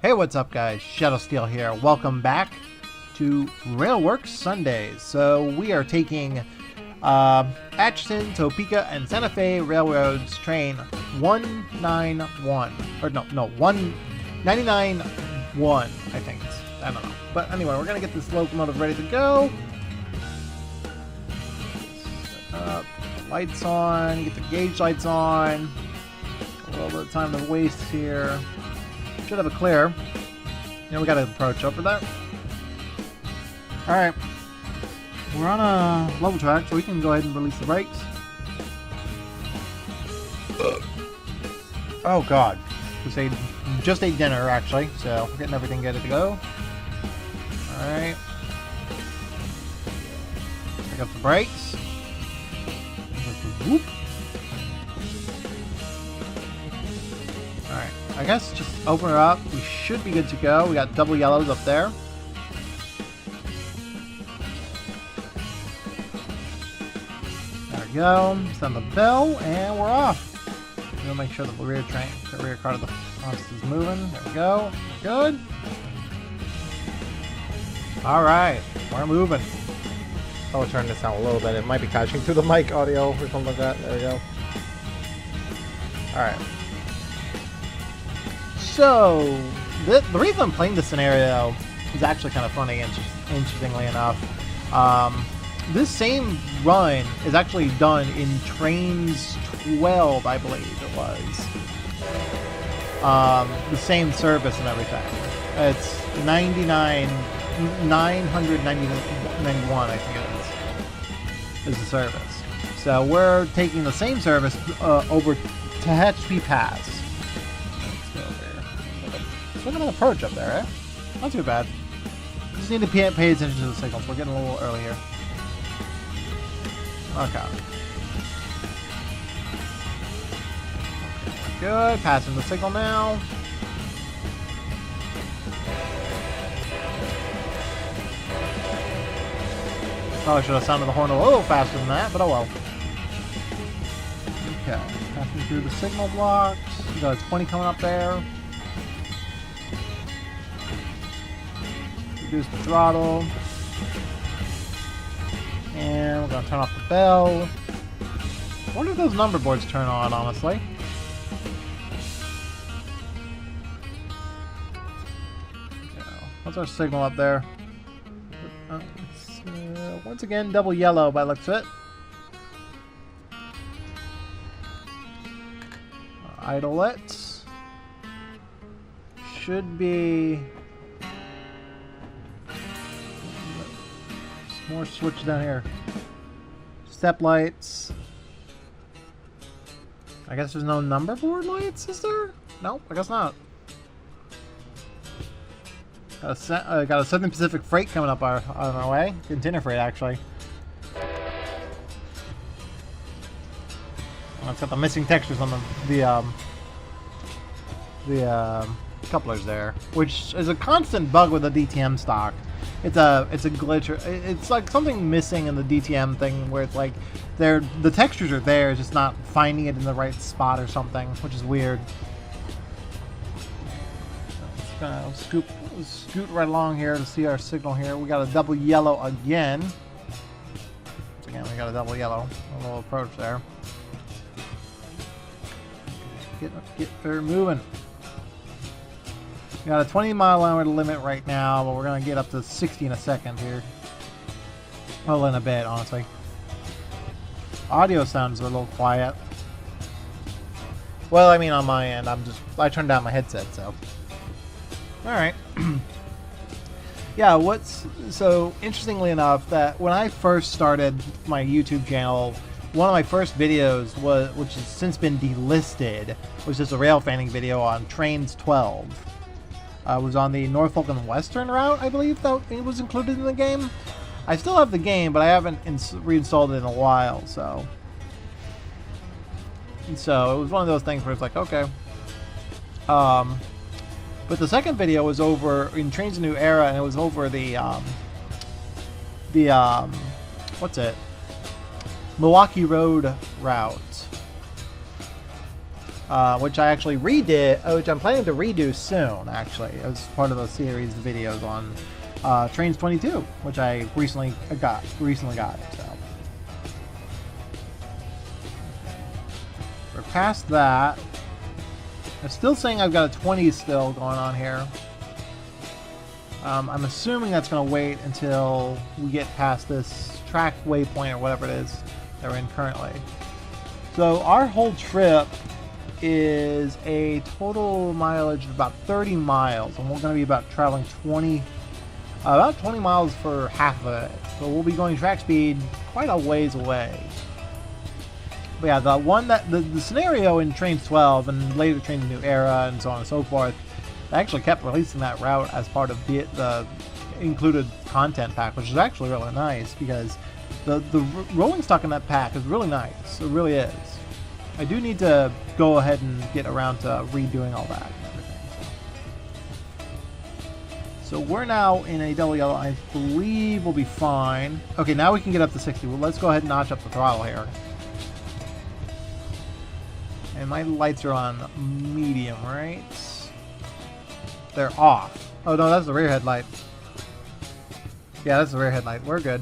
Hey, what's up guys? Shadow Steel here. Welcome back to Railworks Sundays. So we are taking Atchison, Topeka, and Santa Fe Railroads train 191. Or no, 199-1, I think. I don't know. But anyway, we're going to get this locomotive ready to go. Set up, lights on, get the gauge lights on. A little bit of time to waste here. Should have a clear. We got to approach over there. Alright. We're on a level track, so we can go ahead and release the brakes. Oh god. Just ate dinner, actually, so we're getting everything ready to go. Alright. Pick up the brakes. Whoop. Alright, I guess just open her up. We should be good to go. We got double yellows up there. There we go. Send the bell, and we're off. We'll make sure that the rear car of the front is moving. There we go. We're good. Alright, we're moving. I'll turn this down a little bit. It might be catching through the mic audio or something like that. There we go. Alright. So, the reason I'm playing this scenario is actually kind of funny, interestingly enough. This same run is actually done in Trains 12, I believe it was. The same service and everything. It's 991, I think it is the service. So we're taking the same service over Tehachapi Pass. Look at an approach up there, eh? Not too bad. Just need to pay attention to the signals. We're getting a little early here. Okay. Good. Passing the signal now. Probably should have sounded the horn a little faster than that, but oh well. Okay. Passing through the signal blocks. We got a 20 coming up there. Reduce the throttle, and we're going to turn off the bell. I wonder if those number boards turn on, honestly. What's our signal up there? Once again, double yellow by the looks of it. Idle it. Should be... more switches down here. Step lights. I guess there's no number board lights, is there? Nope, I guess not. Got a Southern Pacific freight coming up on our way. Container freight, actually. Oh, it's got the missing textures on the couplers there, which is a constant bug with the DTM stock. It's a glitch. It's like something missing in the DTM thing where it's like the textures are there, just not finding it in the right spot or something, which is weird. Just gonna scoot right along here to see our signal here. We got a double yellow again. Once again, we got a double yellow. A little approach there. Get her moving. We got a 20-mile-an-hour limit right now, but we're going to get up to 60 in a second here. Well, in a bit, honestly. Audio sounds a little quiet. Well, I mean, on my end, I turned down my headset, so. Alright. Yeah, so, interestingly enough, that when I first started my YouTube channel, one of my first videos, which has since been delisted, was just a rail fanning video on Trains 12. Was on the Norfolk and Western route, I believe that it was included in the game. I still have the game, but I haven't reinstalled it in a while, so. And so it was one of those things where it's like, okay. But the second video was over in Trains a New Era, and it was over the what's it? Milwaukee Road route. which I actually redid, which I'm planning to redo soon, actually. It was part of a series of videos on Trains 22, which I recently got. So we're past that. I'm still saying I've got a 20 still going on here. I'm assuming that's going to wait until we get past this track waypoint or whatever it is that we're in currently. So our whole trip is a total mileage of about 30 miles, and we're going to be about traveling about 20 miles for half of it. So we'll be going track speed quite a ways away. But yeah, the scenario in Trains 12 and later Trains New Era and so on and so forth, they actually kept releasing that route as part of the included content pack, which is actually really nice because the rolling stock in that pack is really nice. It really is. I do need to go ahead and get around to redoing all that and everything. So we're now in a double yellow. I believe we'll be fine. Okay, now we can get up to 60. Well, let's go ahead and notch up the throttle here. And my lights are on medium, right? They're off. Oh no, that's the rear headlight. Yeah, that's the rear headlight. We're good.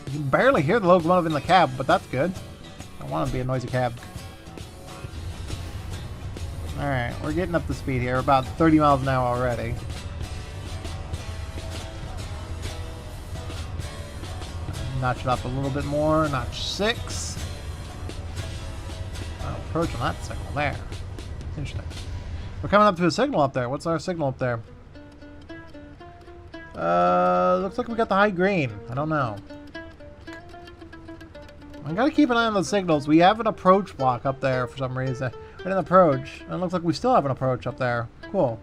You can barely hear the locomotive in the cab, but that's good. I want to be a noisy cab. Alright, we're getting up to speed here. About 30 miles an hour already. Notch it up a little bit more. Notch 6. Approach on that signal there. Interesting. We're coming up to a signal up there. What's our signal up there? Looks like we got the high green. I don't know. I gotta keep an eye on the signals. We have an approach block up there for some reason. An approach. And it looks like we still have an approach up there. Cool.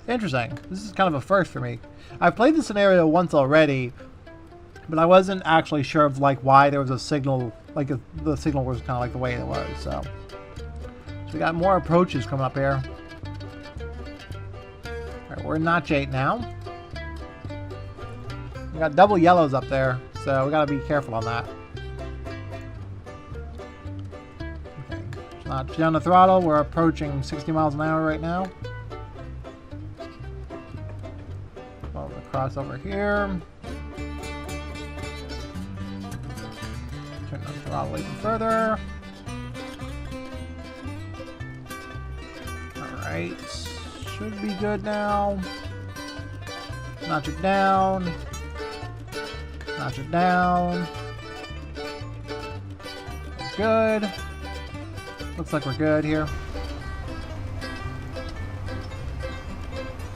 Interesting. This is kind of a first for me. I've played the scenario once already, but I wasn't actually sure of like why there was a signal. Like the signal was kind of like the way it was. So we got more approaches coming up here. Alright, we're in notch 8 now. We got double yellows up there, so we gotta be careful on that. Okay, notch down the throttle. We're approaching 60 miles an hour right now. We'll cross over here. Turn the throttle even further. Alright, should be good now. Notch it down. Notch it down. Good. Looks like we're good here.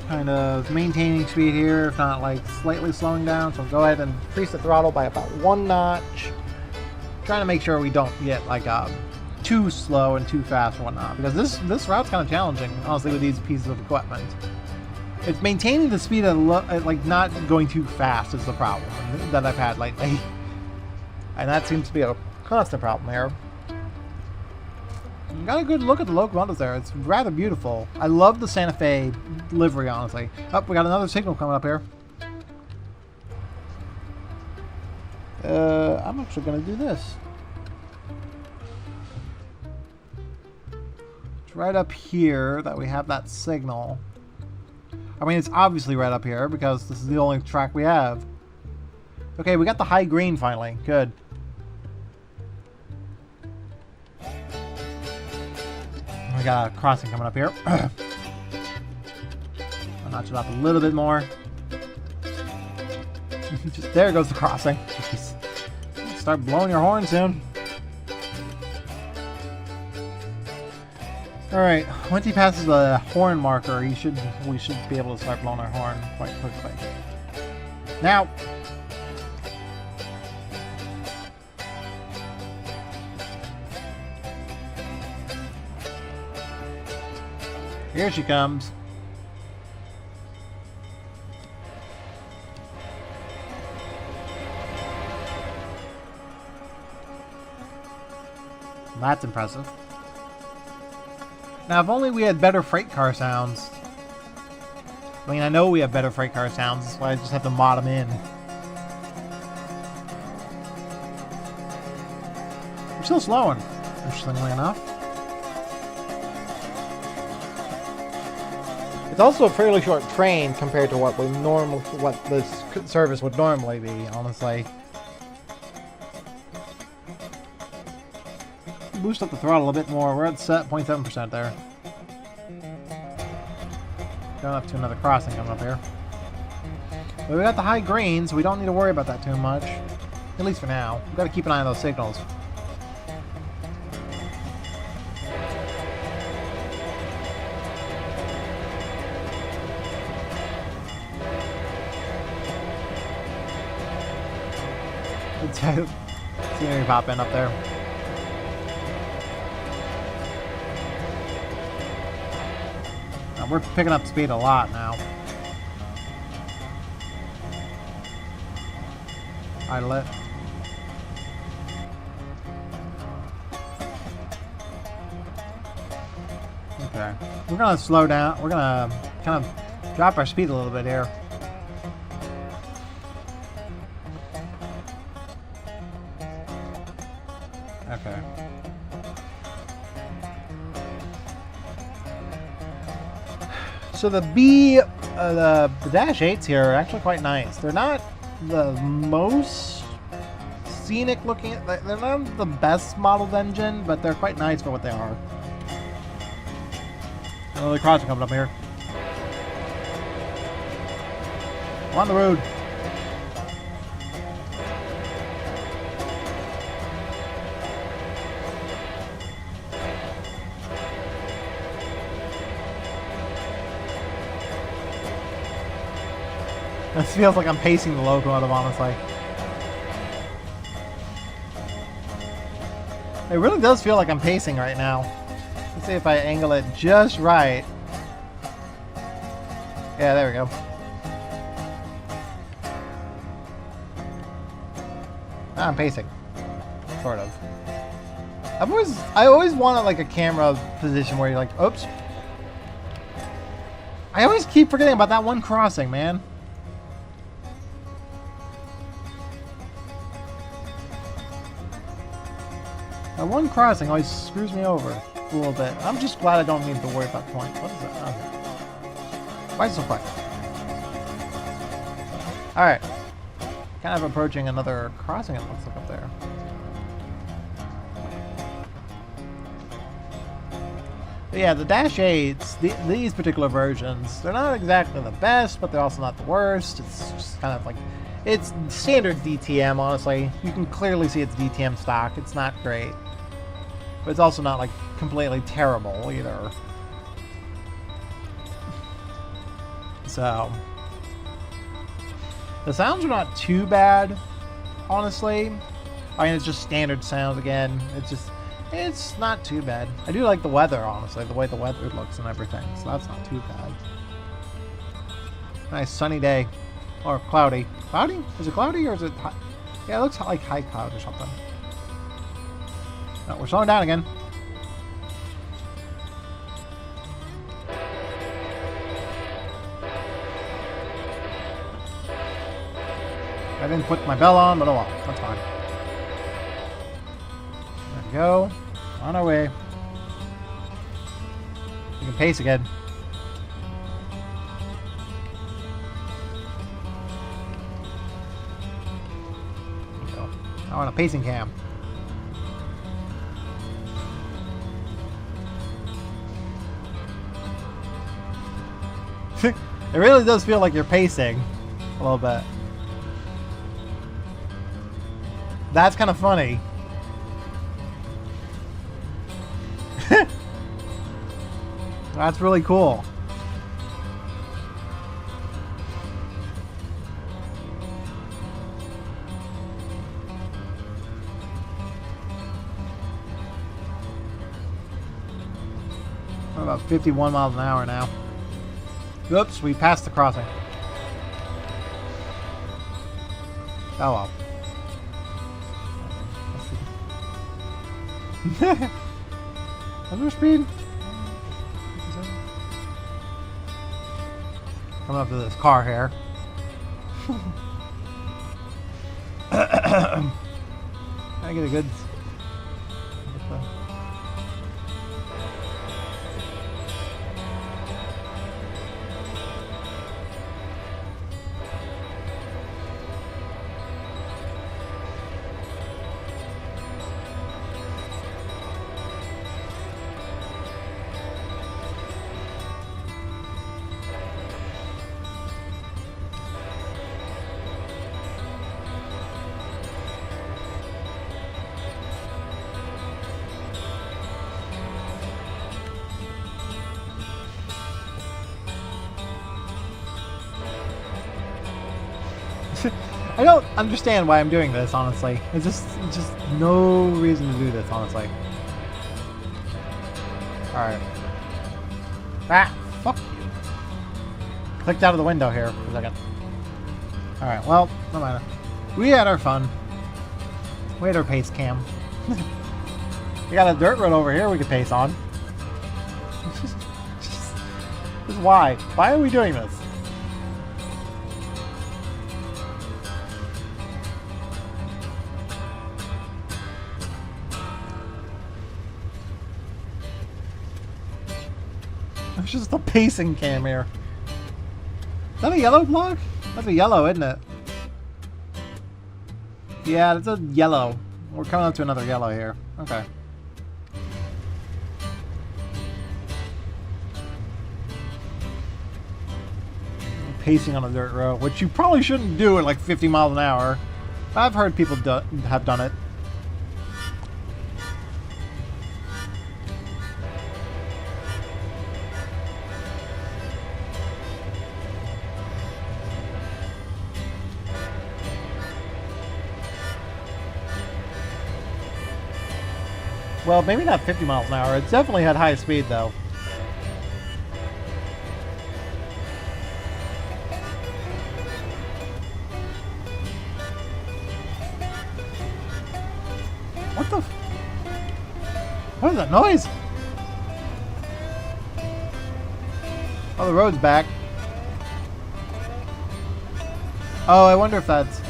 Kind of maintaining speed here, if not like slightly slowing down. So go ahead and increase the throttle by about 1 notch. Trying to make sure we don't get like too slow and too fast or whatnot, because this route's kind of challenging, honestly, with these pieces of equipment. It's maintaining the speed at like not going too fast is the problem that I've had lately, and that seems to be a constant problem here. Got a good look at the locomotives there. It's rather beautiful. I love the Santa Fe livery, honestly. Oh, we got another signal coming up here. I'm actually going to do this. It's right up here that we have that signal. I mean, it's obviously right up here because this is the only track we have. Okay, we got the high green finally. Good. We got a crossing coming up here. I'll notch it up a little bit more. There goes the crossing. Jeez. Start blowing your horn soon. Alright, once he passes the horn marker, we should be able to start blowing our horn quite quickly. Now! Here she comes. That's impressive. Now, if only we had better freight car sounds. I mean, I know we have better freight car sounds, that's why I just have to mod them in. We're still slowing. interestingly enough. It's also a fairly short train compared to what this service would normally be, honestly. Boost up the throttle a bit more. We're at 0.7% there. Going up to another crossing coming up here. But we got the high green, so we don't need to worry about that too much. At least for now. We've got to keep an eye on those signals. Let's see me pop in up there. We're picking up speed a lot now. Idle it. Okay. We're gonna slow down. We're gonna kind of drop our speed a little bit here. Okay. So the Dash 8s here are actually quite nice. They're not the most scenic looking. They're not the best modeled engine, but they're quite nice for what they are. Another crossing coming up here. I'm on the road. This feels like I'm pacing the locomotive, honestly. It really does feel like I'm pacing right now. Let's see if I angle it just right. Yeah, there we go. Now I'm pacing. Sort of. I always wanted like a camera position where you're like, oops. I always keep forgetting about that one crossing, man. That one crossing always screws me over a little bit. I'm just glad I don't need to worry about points. What is that? Oh. Why is it so quick? Alright. Kind of approaching another crossing, it looks like up there. But yeah, the Dash 8s, these particular versions, they're not exactly the best, but they're also not the worst. It's just kind of like, it's standard DTM, honestly. You can clearly see it's DTM stock. It's not great. But it's also not like completely terrible either. So the sounds are not too bad, honestly. I mean, it's just standard sounds again. It's not too bad. I do like the weather, honestly, the way the weather looks and everything. So that's not too bad. Nice sunny day. Or cloudy. Cloudy? Is it cloudy or is it high? Yeah, it looks like high cloud or something. No, we're slowing down again. I didn't put my bell on, but oh well, that's fine. There we go. On our way. We can pace again. There we go. I want a pacing cam. It really does feel like you're pacing a little bit. That's kind of funny. That's really cool. We're about 51 miles an hour now. Oops, we passed the crossing. Oh well. Under speed. Coming up to this car here. I get a good. I don't understand why I'm doing this, honestly. It's just no reason to do this, honestly. Alright. Ah, fuck you. Clicked out of the window here for a second. Alright, well, no matter. We had our fun. We had our pace cam. We got a dirt road over here we could pace on. Just why? Why are we doing this? It's just a pacing cam here. Is that a yellow block? That's a yellow, isn't it? Yeah, it's a yellow. We're coming up to another yellow here. Okay. Pacing on a dirt road, which you probably shouldn't do at like 50 miles an hour. I've heard people have done it. Well, maybe not 50 miles an hour. It's definitely had high speed, though. What the what is that noise? Oh, the road's back. Oh, I wonder if that's...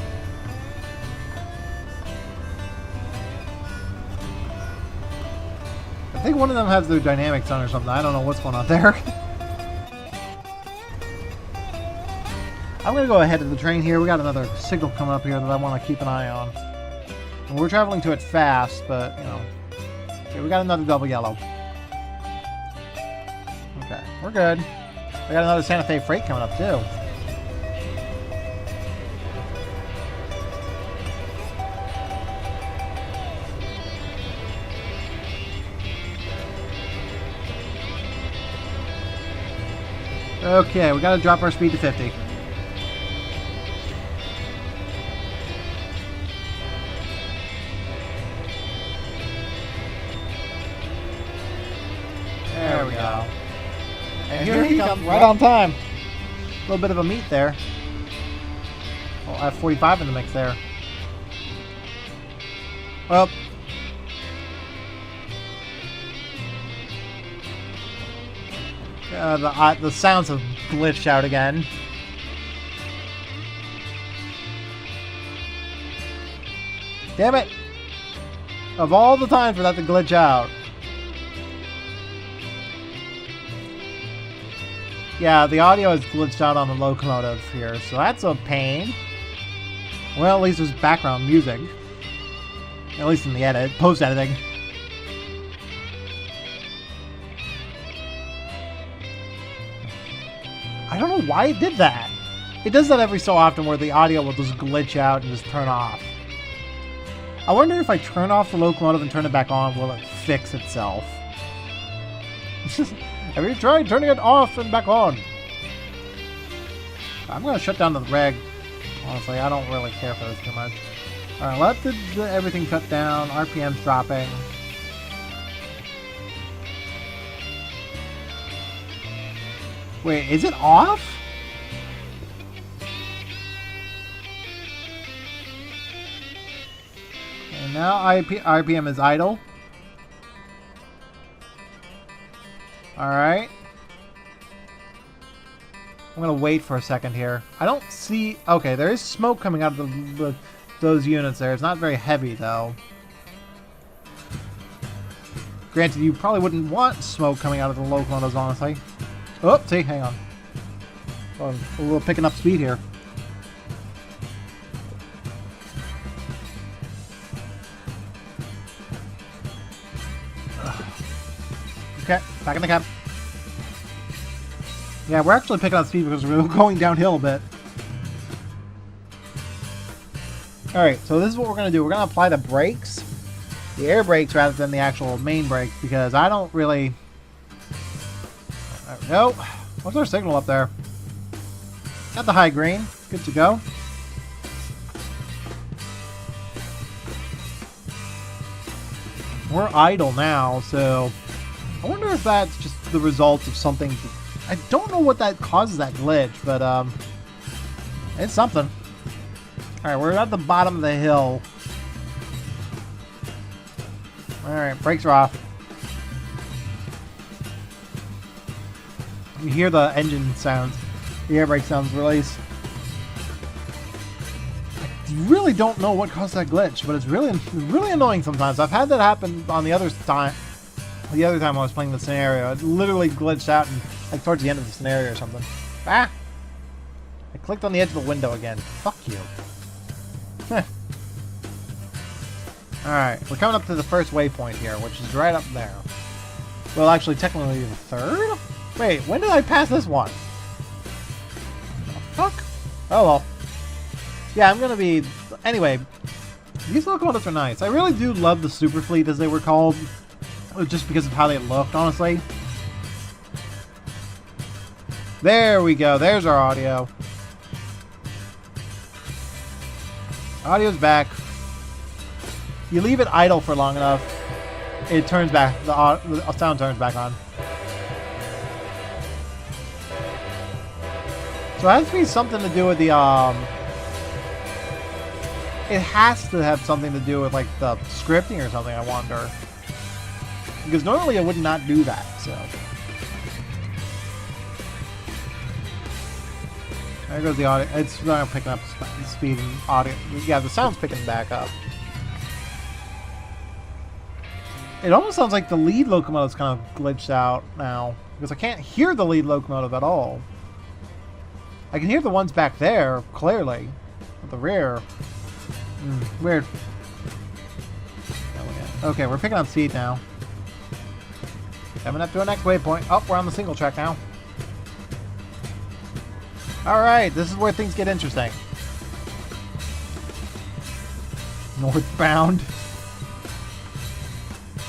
I think one of them has their dynamics on or something. I don't know what's going on there. I'm going to go ahead of the train here. We got another signal coming up here that I want to keep an eye on. And we're traveling to it fast, but, you know. Okay, we got another double yellow. Okay, we're good. We got another Santa Fe freight coming up, too. Okay, we gotta drop our speed to 50. There we go. And here he comes, right on time. A little bit of a meet there. Oh, I have 45 in the mix there. Well. The sounds have glitched out again. Damn it! Of all the times for that to glitch out. Yeah, the audio has glitched out on the locomotive here, so that's a pain. Well, at least there's background music. At least in the edit, post-editing. I don't know why it did that. It does that every so often where the audio will just glitch out and just turn off. I wonder if I turn off the locomotive and turn it back on, will it fix itself? Have you tried turning it off and back on? I'm going to shut down the reg. Honestly, I don't really care for this too much. Alright, let everything cut down. RPM's dropping. Wait, is it off? And now RPM is idle. Alright. I'm gonna wait for a second here. I don't see... Okay, there is smoke coming out of those units there. It's not very heavy, though. Granted, you probably wouldn't want smoke coming out of the locomotives, honestly. Oh, see, hang on. Oh, a little picking up speed here. Okay, back in the cab. Yeah, we're actually picking up speed because we're going downhill a bit. Alright, so this is what we're going to do. We're going to apply the brakes. The air brakes rather than the actual main brakes because I don't really... There we go. What's our signal up there? Got the high green. Good to go. we're idle now, so I wonder if that's just the result of something. I don't know what that causes that glitch, but it's something. Alright, we're at the bottom of the hill. Alright, brakes are off. You hear the engine sounds, the air brake sounds release. I really don't know what caused that glitch, but it's really annoying sometimes. I've had that happen on the other time. The other time I was playing the scenario, it literally glitched out and like towards the end of the scenario or something. Ah! I clicked on the edge of the window again. Fuck you. Alright, we're coming up to the first waypoint here, which is right up there. Well, actually, technically the third? Wait, when did I pass this one? The fuck? Oh well. Yeah, I'm gonna be... Anyway, these locomotives are nice. I really do love the Super Fleet, as they were called, just because of how they looked, honestly. There we go. There's our audio. Audio's back. You leave it idle for long enough, it turns back, the sound turns back on. So it has to be something to do with the, it has to have something to do with, like, the scripting or something, I wonder. Because normally it would not do that, so. There goes the audio. It's not picking up speed and audio. Yeah, the sound's picking back up. It almost sounds like the lead locomotive's kind of glitched out now, because I can't hear the lead locomotive at all. I can hear the ones back there, clearly. At the rear. Weird. Okay, we're picking up speed now. Coming up to our next waypoint. Oh, we're on the single track now. Alright, this is where things get interesting. Northbound.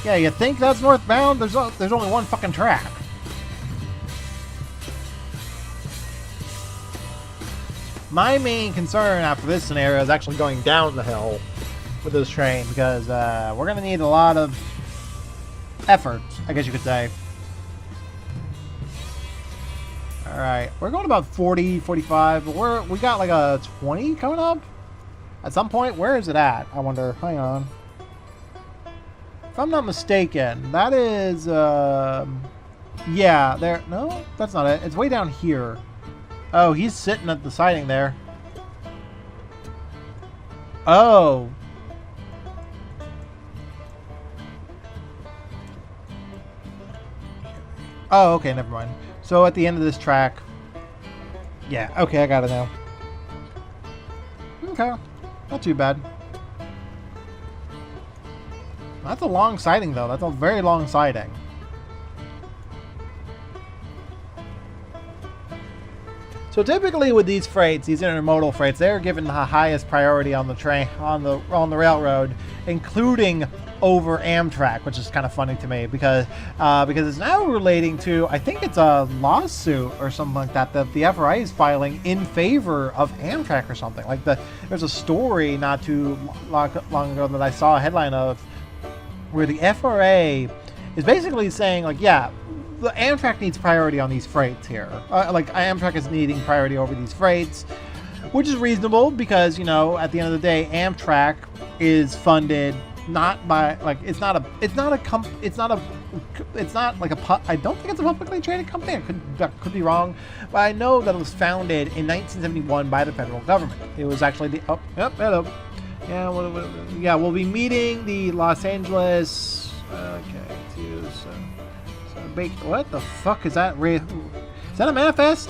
Yeah, you think that's northbound? There's only one fucking track. My main concern after this scenario is actually going down the hill with this train, because we're going to need a lot of effort, I guess you could say. Alright, we're going about 40, 45, but we got like a 20 coming up at some point. Where is it at? I wonder. Hang on. If I'm not mistaken, that is, yeah, there, no, that's not it. It's way down here. Oh, he's sitting at the siding there. Oh. Oh, okay, never mind. So at the end of this track, yeah, okay, I got it now. Okay, not too bad. That's a long siding, though. That's a very long siding. So typically with these freights, these intermodal freights, they're given the highest priority on the train, on the railroad, including over Amtrak, which is kind of funny to me because it's now relating to, I think it's a lawsuit or something like that that the FRA is filing in favor of Amtrak or something. Like there's a story not too long ago that I saw a headline of, where the FRA is basically saying, like, yeah, the Amtrak needs priority on these freights here. Like, Amtrak is needing priority over these freights, which is reasonable because, you know, at the end of the day, Amtrak is funded not by, like, I don't think it's a publicly traded company. I could be wrong, but I know that it was founded in 1971 by the federal government. It was actually the, oh, yep, hello. Yeah, we'll be meeting the Los Angeles. Okay, what the fuck is that? Is that a manifest?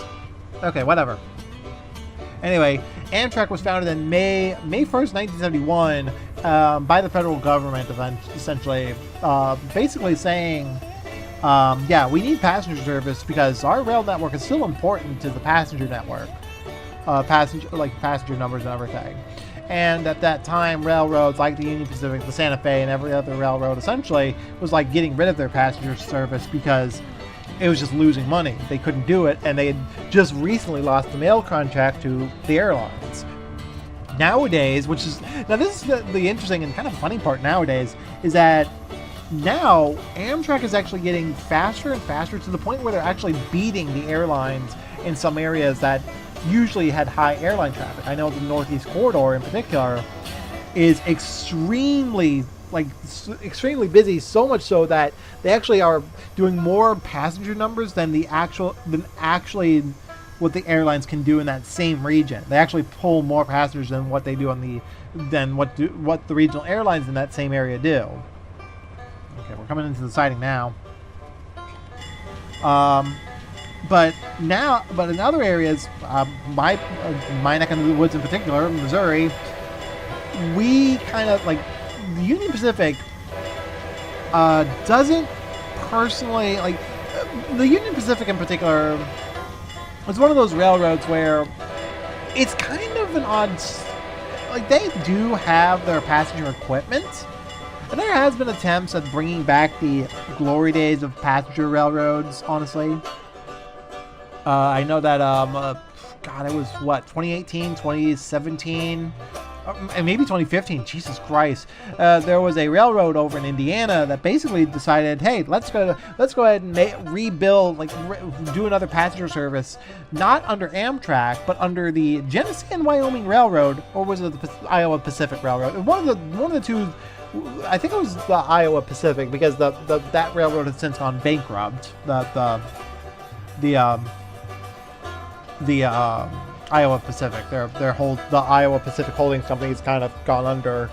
Okay, whatever. Anyway, Amtrak was founded in May 1st, 1971, by the federal government, essentially, basically saying, yeah, we need passenger service because our rail network is still important to the passenger network, passenger numbers and everything. And at that time, railroads like the Union Pacific, the Santa Fe, and every other railroad essentially was like getting rid of their passenger service because it was just losing money. They couldn't do it, and they had just recently lost the mail contract to the airlines. Nowadays, now this is the interesting and kind of funny part nowadays, is that now Amtrak is actually getting faster and faster to the point where they're actually beating the airlines in some areas that usually had high airline traffic. I know the Northeast Corridor in particular is extremely busy, so much so that they actually are doing more passenger numbers than actually what the airlines can do in that same region. They actually pull more passengers than what they do what the regional airlines in that same area do. Okay, we're coming into the siding now. But in other areas, my neck of the woods in particular, Missouri, we kind of like the Union Pacific doesn't personally like the Union Pacific in particular. It's one of those railroads where it's kind of an odd, like they do have their passenger equipment, and there has been attempts at bringing back the glory days of passenger railroads. Honestly, I know that God, it was what 2018, 2017. And maybe 2015. Jesus Christ! There was a railroad over in Indiana that basically decided, hey, let's go ahead and rebuild, do another passenger service, not under Amtrak, but under the Genesee and Wyoming Railroad, or was it the Iowa Pacific Railroad? One of the two. I think it was the Iowa Pacific, because that railroad has since gone bankrupt. The Iowa Pacific. The Iowa Pacific Holdings Company has kind of gone under.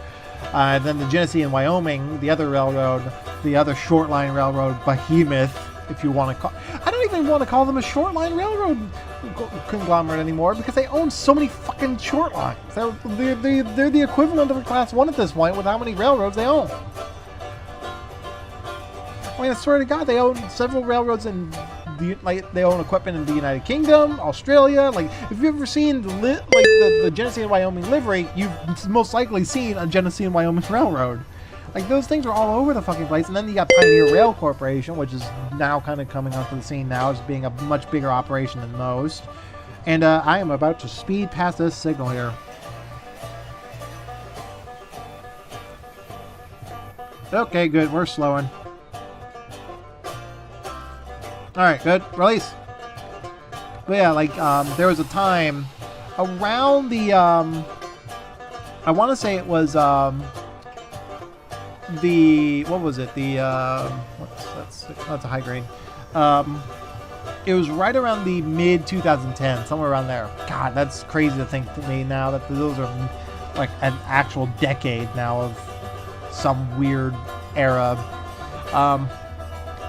Then the Genesee and Wyoming, the other railroad, the other short line railroad behemoth, if you want to call. I don't even want to call them a short line railroad conglomerate anymore, because they own so many fucking short lines. They're the equivalent of a Class 1 at this point with how many railroads they own. I mean, I swear to God, they own several railroads in they own equipment in the United Kingdom, Australia. Like, if you've ever seen the Genesee and Wyoming livery, you've most likely seen a Genesee and Wyoming railroad. Like, those things are all over the fucking place. And then you got Pioneer Rail Corporation, which is now kind of coming onto the scene now as being a much bigger operation than most. And I am about to speed past this signal here. Okay, good. We're slowing. Alright, good. Release. But yeah, there was a time around the, I want to say it was, what was it? That's a high grade. It was right around the mid-2010, somewhere around there. God, that's crazy to think to me now that those are like an actual decade now of some weird era.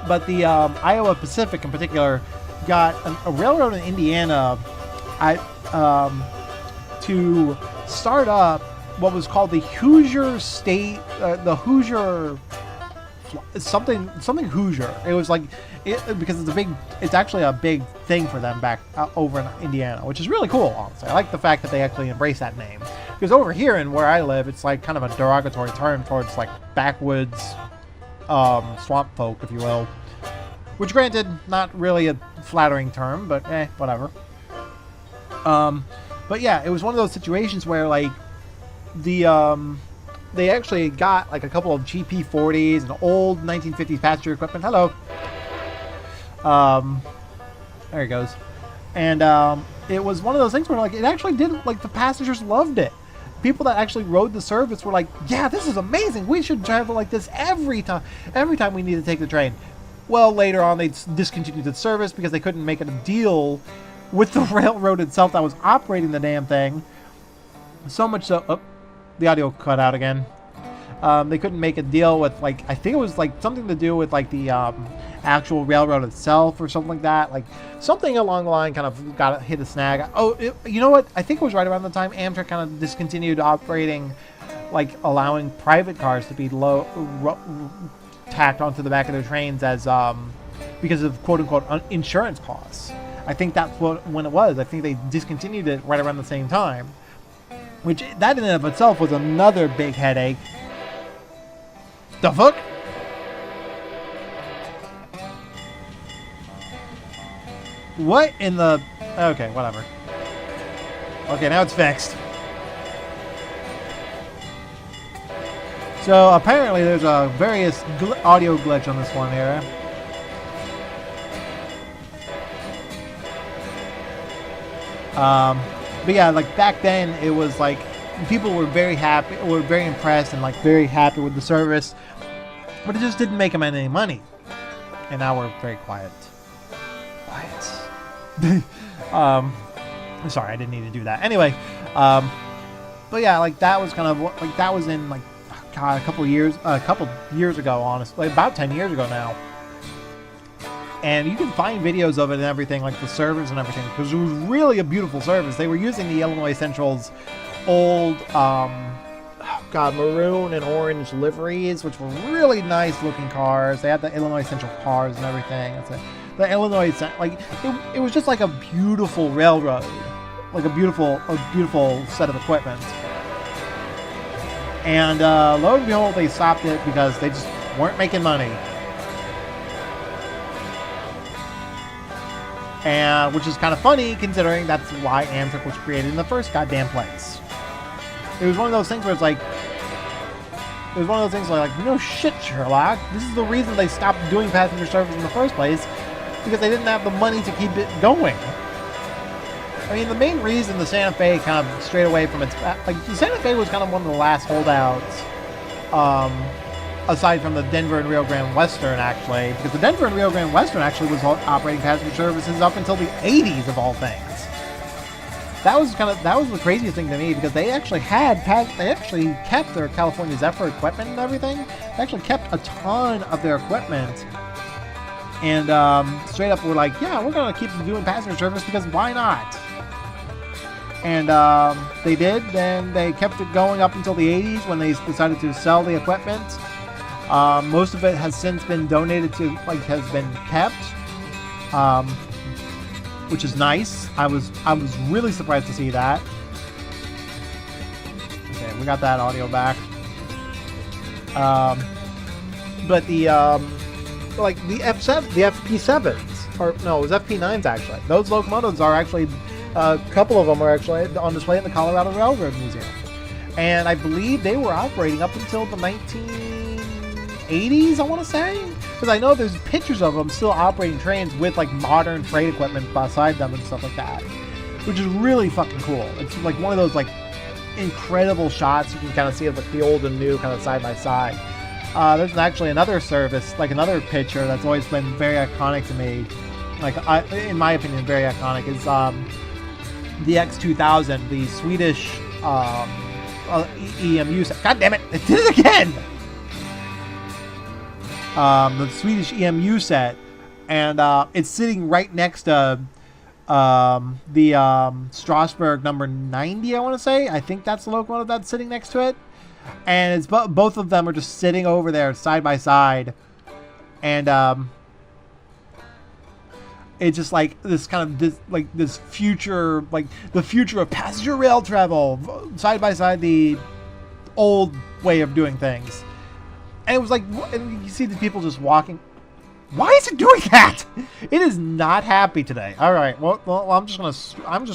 But the Iowa Pacific in particular got a railroad in Indiana to start up what was called the Hoosier State, the Hoosier something Hoosier. It was like because it's actually a big thing for them back over in Indiana, which is really cool. Honestly, I like the fact that they actually embrace that name, because over here and where I live, it's like kind of a derogatory term towards like backwoods. Swamp folk, if you will, which granted, not really a flattering term, but whatever. But yeah, it was one of those situations where like they actually got like a couple of GP40s and old 1950s passenger equipment. Hello. There it goes. And it was one of those things where like it actually did, like the passengers loved it. People that actually rode the service were like, yeah, this is amazing. We should travel like this every time we need to take the train. Well, later on, they discontinued the service because they couldn't make a deal with the railroad itself that was operating the damn thing. So much so... Oh, the audio cut out again. They couldn't make a deal with, like... I think it was, like, something to do with, like, the actual railroad itself or something like that. Like, something along the line kind of hit a snag. Oh, you know what? I think it was right around the time Amtrak kind of discontinued operating, like, allowing private cars to be tacked onto the back of their trains as, because of quote-unquote insurance costs. I think that's when it was. I think they discontinued it right around the same time. Which, that in and of itself was another big headache. The fuck? What in the... Okay, whatever. Okay, now it's fixed. So apparently there's a various audio glitch on this one here. But yeah, like back then it was like people were very happy, were very impressed and like very happy with the service, but it just didn't make them any money. And now we're very quiet. Sorry, I didn't need to do that. Anyway, but yeah, like that was kind of what, like that was in like, God, a couple years ago, honestly, about 10 years ago now. And you can find videos of it and everything, like the service and everything, because it was really a beautiful service. They were using the Illinois Central's old, maroon and orange liveries, which were really nice looking cars. They had the Illinois Central cars and everything. The Illinois, like it was just like a beautiful railroad, like a beautiful set of equipment. And lo and behold, they stopped it because they just weren't making money. And which is kind of funny considering that's why Amtrak was created in the first goddamn place. It was one of those things where it's like, no shit, Sherlock. This is the reason they stopped doing passenger service in the first place, because they didn't have the money to keep it going. I mean, the main reason the Santa Fe kind of strayed away from its, like, the Santa Fe was kind of one of the last holdouts, aside from the Denver and Rio Grande Western, actually, because the Denver and Rio Grande Western actually was operating passenger services up until the 80s of all things. That was the craziest thing to me, because they actually kept their California Zephyr equipment and everything. They actually kept a ton of their equipment, and straight up were like, yeah, we're gonna keep doing passenger service because why not? And they did. Then they kept it going up until the 80s when they decided to sell the equipment. Most of it has since been donated to, like, has been kept, which is nice. I was really surprised to see that. Okay, we got that audio back. But the like the F7, the FP7s, or no, it was FP9s actually. Those locomotives are actually, a couple of them are actually on display in the Colorado Railroad Museum, and I believe they were operating up until the 1980s, I want to say, because I know there's pictures of them still operating trains with like modern freight equipment beside them and stuff like that, which is really fucking cool. It's like one of those like incredible shots you can kind of see of like the old and new kind of side by side. There's actually another service, like another picture that's always been very iconic to me, like in my opinion very iconic, is the X2000, the Swedish EMU set. God damn it, it did it again! The Swedish EMU set, and it's sitting right next to the Strasbourg number 90, I want to say. I think that's the locomotive that's sitting next to it. And it's both of them are just sitting over there side by side. And it's just like this kind of this future, like the future of passenger rail travel, side by side the old way of doing things. And it was like, and you see the people just walking. Why is it doing that? It is not happy today. All right, well, I'm just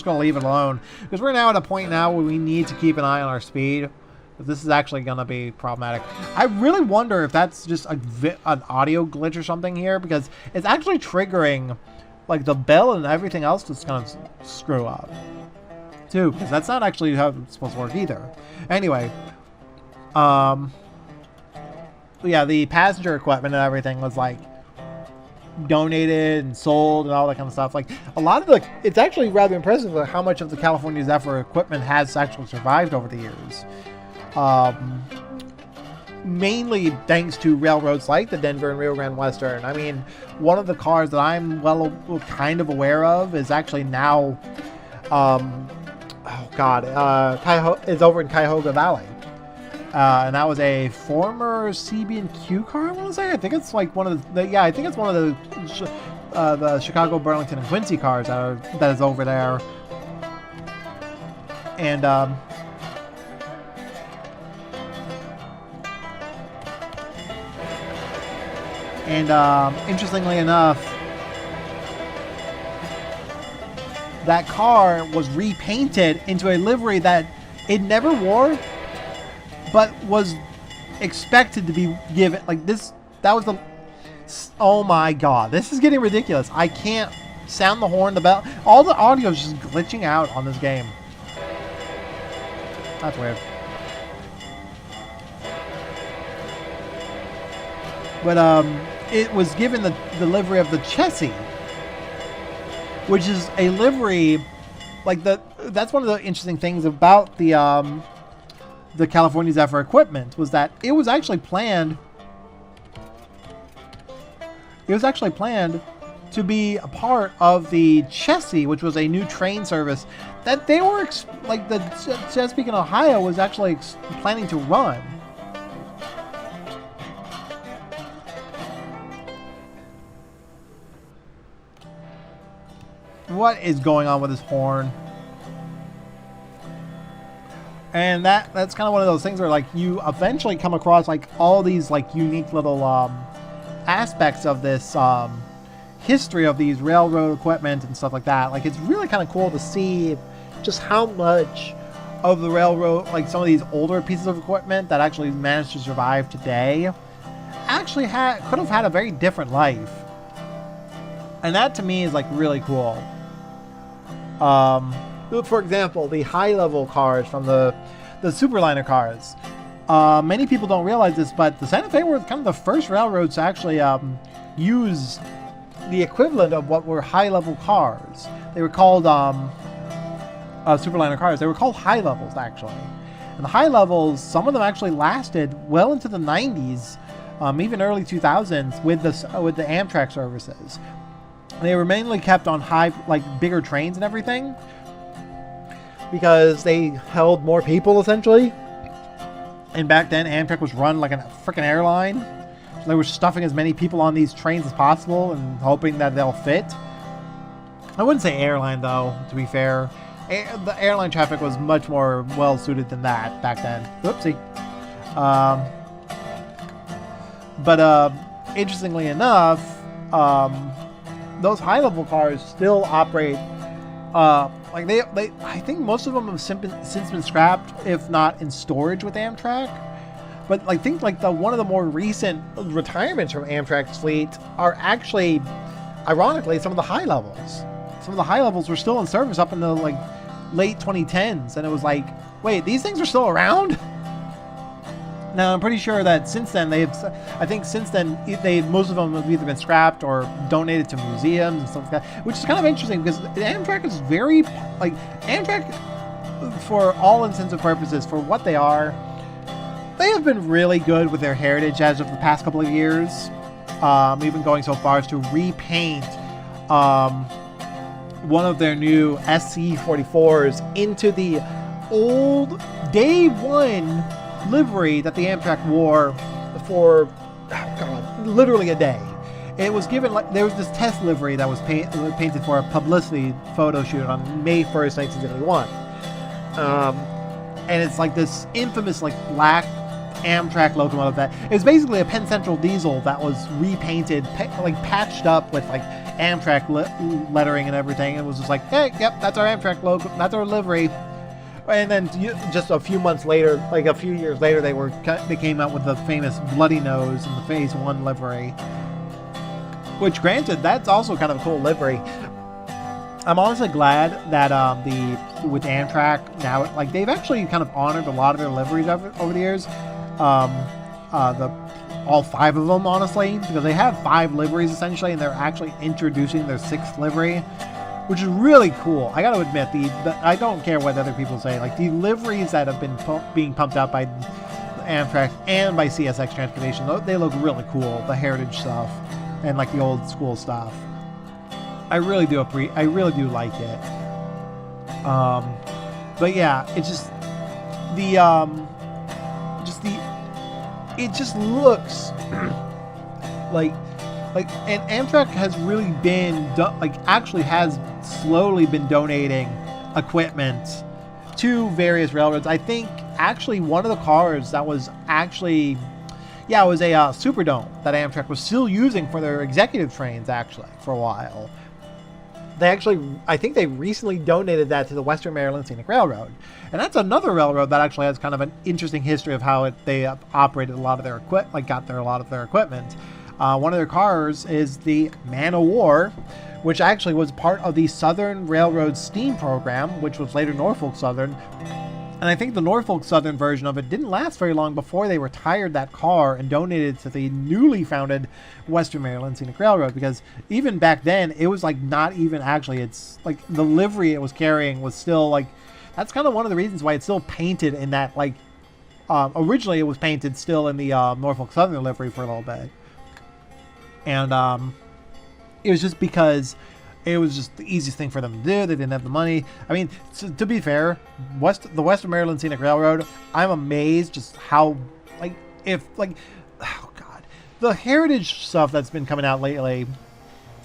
gonna leave it alone, because we're now at a point now where we need to keep an eye on our speed. This is actually gonna be problematic. I really wonder if that's just an audio glitch or something here, because it's actually triggering like the bell and everything else to kind of screw up too, because that's not actually how it's supposed to work either. Anyway, yeah, the passenger equipment and everything was like donated and sold and all that kind of stuff. Like a lot of it's actually rather impressive how much of the California Zephyr equipment has actually survived over the years. Mainly thanks to railroads like the Denver and Rio Grande Western. I mean, one of the cars that I'm kind of aware of is actually now, is over in Cuyahoga Valley. And that was a former CB&Q car, I want to say. I think it's like one of I think it's one of the Chicago, Burlington, and Quincy cars that is over there. And interestingly enough, that car was repainted into a livery that it never wore, but was expected to be given like this. That was the. Oh my god, this is getting ridiculous. I can't sound the horn, the bell. All the audio is just glitching out on this game. That's weird. But it was given the livery of the Chessie, which is a livery like that's one of the interesting things about the California Zephyr equipment was that it was actually planned. It was actually planned to be a part of the Chessie, which was a new train service that they were like the Chesapeake and Ohio was actually planning to run. What is going on with this horn? And that's kind of one of those things where like you eventually come across like all these like unique little aspects of this history of these railroad equipment and stuff like that. Like it's really kind of cool to see just how much of the railroad, like some of these older pieces of equipment that actually managed to survive today, actually could have had a very different life. And that to me is like really cool. For example, the high-level cars from the Superliner cars. Many people don't realize this, but the Santa Fe were kind of the first railroads to actually use the equivalent of what were high-level cars. They were called Superliner cars. They were called high levels, actually. And the high levels, some of them actually lasted well into the 90s, even early 2000s with the Amtrak services. They were mainly kept on bigger trains and everything because they held more people essentially. And back then, Amtrak was run like a freaking airline. So they were stuffing as many people on these trains as possible and hoping that they'll fit. I wouldn't say airline though, to be fair. The airline traffic was much more well suited than that back then. Whoopsie. But interestingly enough, those high-level cars still operate. Like they, I think most of them have since been scrapped, if not in storage with Amtrak. But I think like one of the more recent retirements from Amtrak's fleet are actually, ironically, some of the high levels. Some of the high levels were still in service up in the like late 2010s, and it was like, wait, these things are still around? Now I'm pretty sure that since then most of them have either been scrapped or donated to museums and stuff like that, which is kind of interesting because Amtrak is very Amtrak, for all intents and purposes, for what they are, they have been really good with their heritage as of the past couple of years. Even going so far as to repaint one of their new SC-44s into the old day one livery that the Amtrak wore for literally a day. It was given like there was this test livery that was painted for a publicity photo shoot on May 1st, 1971. And it's like this infamous like black Amtrak locomotive that is basically a Penn Central diesel that was repainted, patched up with like Amtrak lettering and everything. It was just like, hey, yep, that's our Amtrak logo, that's our livery. And then just a few months later, like a few years later, they came out with the famous bloody nose and the Phase 1 livery. Which, granted, that's also kind of a cool livery. I'm honestly glad that with Amtrak now, like they've actually kind of honored a lot of their liveries over the years. All 5 of them, honestly, because they have 5 liveries essentially, and they're actually introducing their 6th livery, which is really cool. I got to admit, I don't care what other people say. Like the liveries that have been being pumped out by Amtrak and by CSX Transportation, they look really cool. The heritage stuff and like the old school stuff. I really do like it. But yeah, it's just it just looks like and Amtrak has really been actually has slowly been donating equipment to various railroads. I think actually one of the cars that was actually it was a Superdome that Amtrak was still using for their executive trains actually for a while. they actually, I think they recently donated that to the Western Maryland Scenic Railroad. And that's another railroad that actually has kind of an interesting history of how they operated a lot of their got a lot of their equipment. One of their cars is the Man o' War, which actually was part of the Southern Railroad steam program, which was later Norfolk Southern. And I think the Norfolk Southern version of it didn't last very long before they retired that car and donated it to the newly founded Western Maryland Scenic Railroad, because even back then, it was like not even actually, it's like the livery it was carrying was still like, that's kind of one of the reasons why it's still painted in that, like, originally it was painted still in the Norfolk Southern livery for a little bit. And it was just because it was just the easiest thing for them to do. They didn't have the money. I mean, to be fair, the Western Maryland Scenic Railroad, I'm amazed just how, like, oh God, the heritage stuff that's been coming out lately,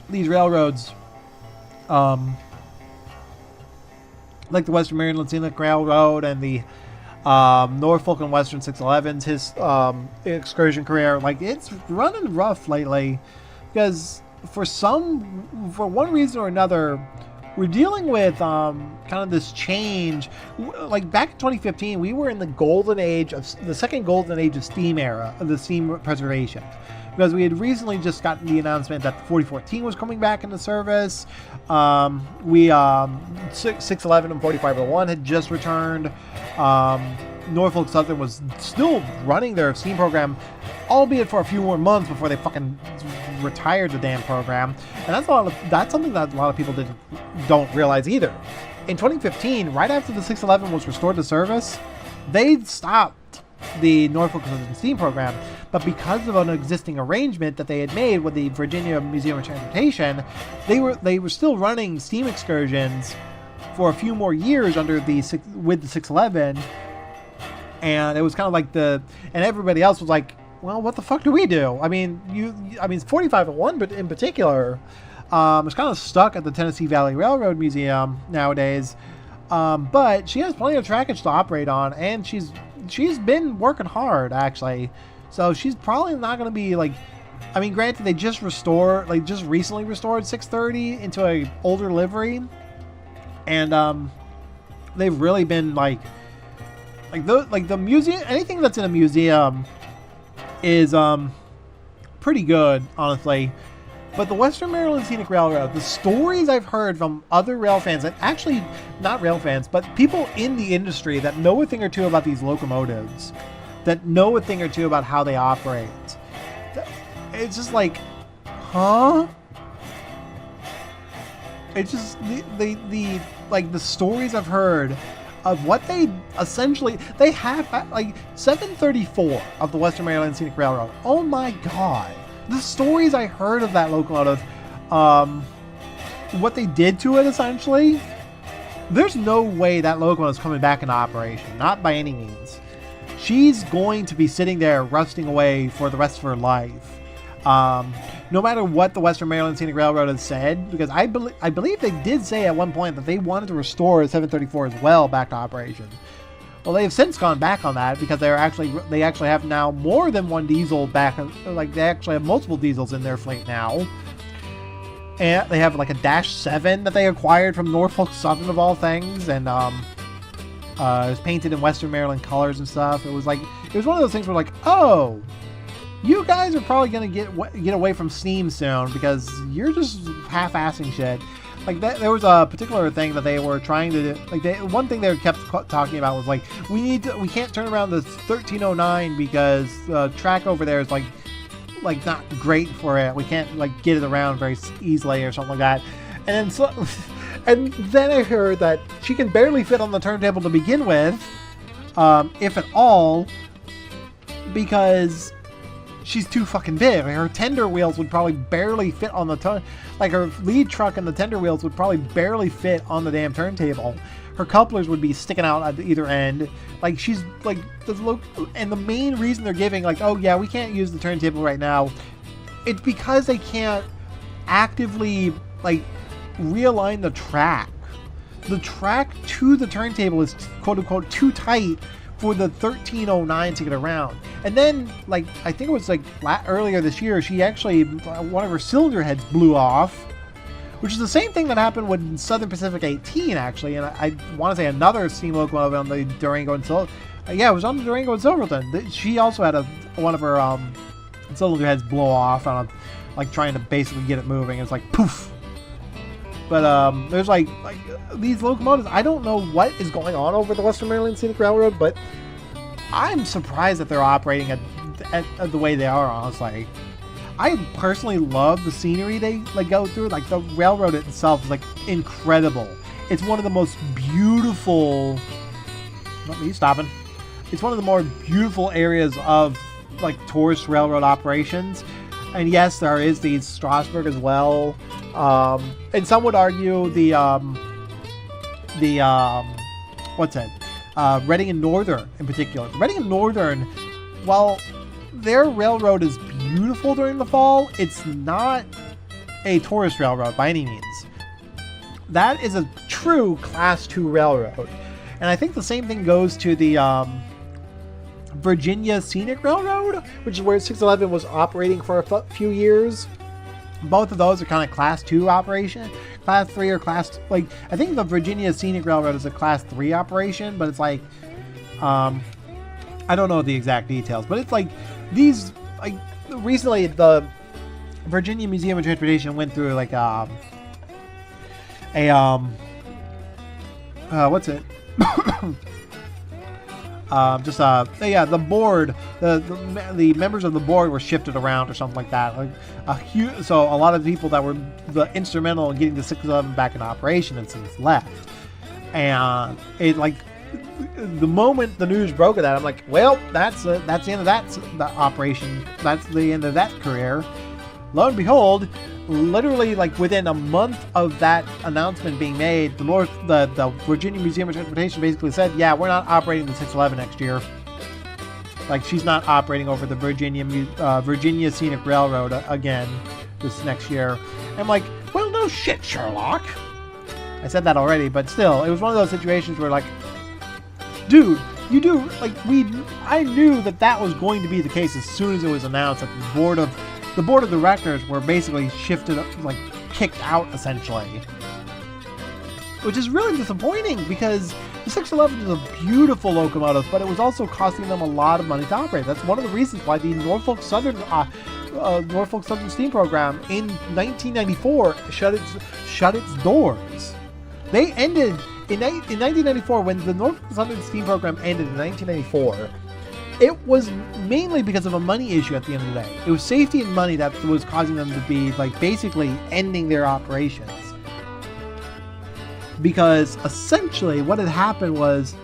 these railroads, like the Western Maryland Scenic Railroad and the Norfolk and Western 611s, his excursion career, like, it's running rough lately because for one reason or another, we're dealing with kind of this change. Like back in 2015, we were in the golden age of the second golden age of steam era, of the steam preservation, because we had recently just gotten the announcement that the 4014 was coming back into service. 611 and 4501 had just returned. Norfolk Southern was still running their steam program, albeit for a few more months before they fucking retired the damn program. And that's something that a lot of people don't realize either. In 2015, right after the 611 was restored to service, they stopped the Norfolk Southern steam program. But because of an existing arrangement that they had made with the Virginia Museum of Transportation, they were still running steam excursions for a few more years with the 611. And it was kind of like and everybody else was like, well, what the fuck do we do? I mean, it's 4501, but in particular, it's kind of stuck at the Tennessee Valley Railroad Museum nowadays. But she has plenty of trackage to operate on, and she's been working hard, actually. So she's probably not going to be like, I mean, granted, they just recently restored 630 into a older livery, and they've really been like the museum, anything that's in a museum is pretty good, honestly. But the Western Maryland Scenic Railroad, the stories I've heard from other rail fans, and actually not rail fans, but people in the industry that know a thing or two about these locomotives, that know a thing or two about how they operate, it's just like, huh? It's just the stories I've heard of what they have, like 734 of the Western Maryland Scenic Railroad. Oh my God. The stories I heard of that locomotive, what they did to it, essentially, there's no way that locomotive is coming back into operation. Not by any means. She's going to be sitting there rusting away for the rest of her life. No matter what the Western Maryland Scenic Railroad has said, because I believe they did say at one point that they wanted to restore 734 as well back to operation. Well, they have since gone back on that because they actually have now more than one diesel back. Like, they actually have multiple diesels in their fleet now. And they have like a -7 that they acquired from Norfolk Southern of all things, and it was painted in Western Maryland colors and stuff. It was one of those things where, like, oh, you guys are probably gonna get away from steam soon because you're just half-assing shit. Like, that, there was a particular thing that they were trying to do. Like, one thing they kept talking about was like, we can't turn around the 1309 because the track over there is like not great for it. We can't like get it around very easily or something like that. And then I heard that she can barely fit on the turntable to begin with, if at all, because she's too fucking big. Her tender wheels would probably barely fit on the like her lead truck and the tender wheels would probably barely fit on the damn turntable. Her couplers would be sticking out at either end. Like, she's like and the main reason they're giving, like, oh yeah, we can't use the turntable right now, it's because they can't actively like realign the track. The track to the turntable is quote unquote too tight for the 1309 to get around. And then, like, I think it was like earlier this year, she actually, one of her cylinder heads blew off, which is the same thing that happened with Southern Pacific 18, actually. And I want to say another steam locomotive on the Durango and Silverton. Yeah, it was on the Durango and Silverton. She also had one of her cylinder heads blow off on like trying to basically get it moving. It's like poof. But there's like these locomotives. I don't know what is going on over the Western Maryland Scenic Railroad, but I'm surprised that they're operating at the way they are. Honestly, I personally love the scenery they like go through. Like the railroad itself is like incredible. It's one of the most beautiful. What are you stopping? It's one of the more beautiful areas of like tourist railroad operations. And yes, there is the Strasburg as well. And some would argue the what's it? Reading and Northern in particular. Reading and Northern, while their railroad is beautiful during the fall, it's not a tourist railroad by any means. That is a true Class 2 railroad. And I think the same thing goes to the Virginia Scenic Railroad, which is where 611 was operating for a few years. Both of those are kind of Class 2 operation. Class 3 or Class... Like, I think the Virginia Scenic Railroad is a Class 3 operation, but it's like... I don't know the exact details, but it's like these... Like, recently, the Virginia Museum of Transportation went through like what's it? Yeah, the board, the members of the board were shifted around or something like that. Like so a lot of people that were instrumental in getting the 611 back in operation and since left. And it like the moment the news broke of that, I'm like, well, that's the end of that operation. That's the end of that career. Lo and behold, literally like within a month of that announcement being made, the Virginia Museum of Transportation basically said, yeah, we're not operating the 611 next year. Like, she's not operating over the Virginia Scenic Railroad again this next year. And I'm like, well, no shit, Sherlock. I said that already, but still, it was one of those situations where like, dude, you do, like, I knew that was going to be the case as soon as it was announced that the board of directors were basically shifted, like kicked out essentially. Which is really disappointing because the 611 is a beautiful locomotive, but it was also costing them a lot of money to operate. That's one of the reasons why the Norfolk Southern Steam Program in 1994 shut its doors. They ended in 1994 when the Norfolk Southern Steam Program ended in 1994. It was mainly because of a money issue at the end of the day. It was safety and money that was causing them to be like basically ending their operations. Because essentially what had happened was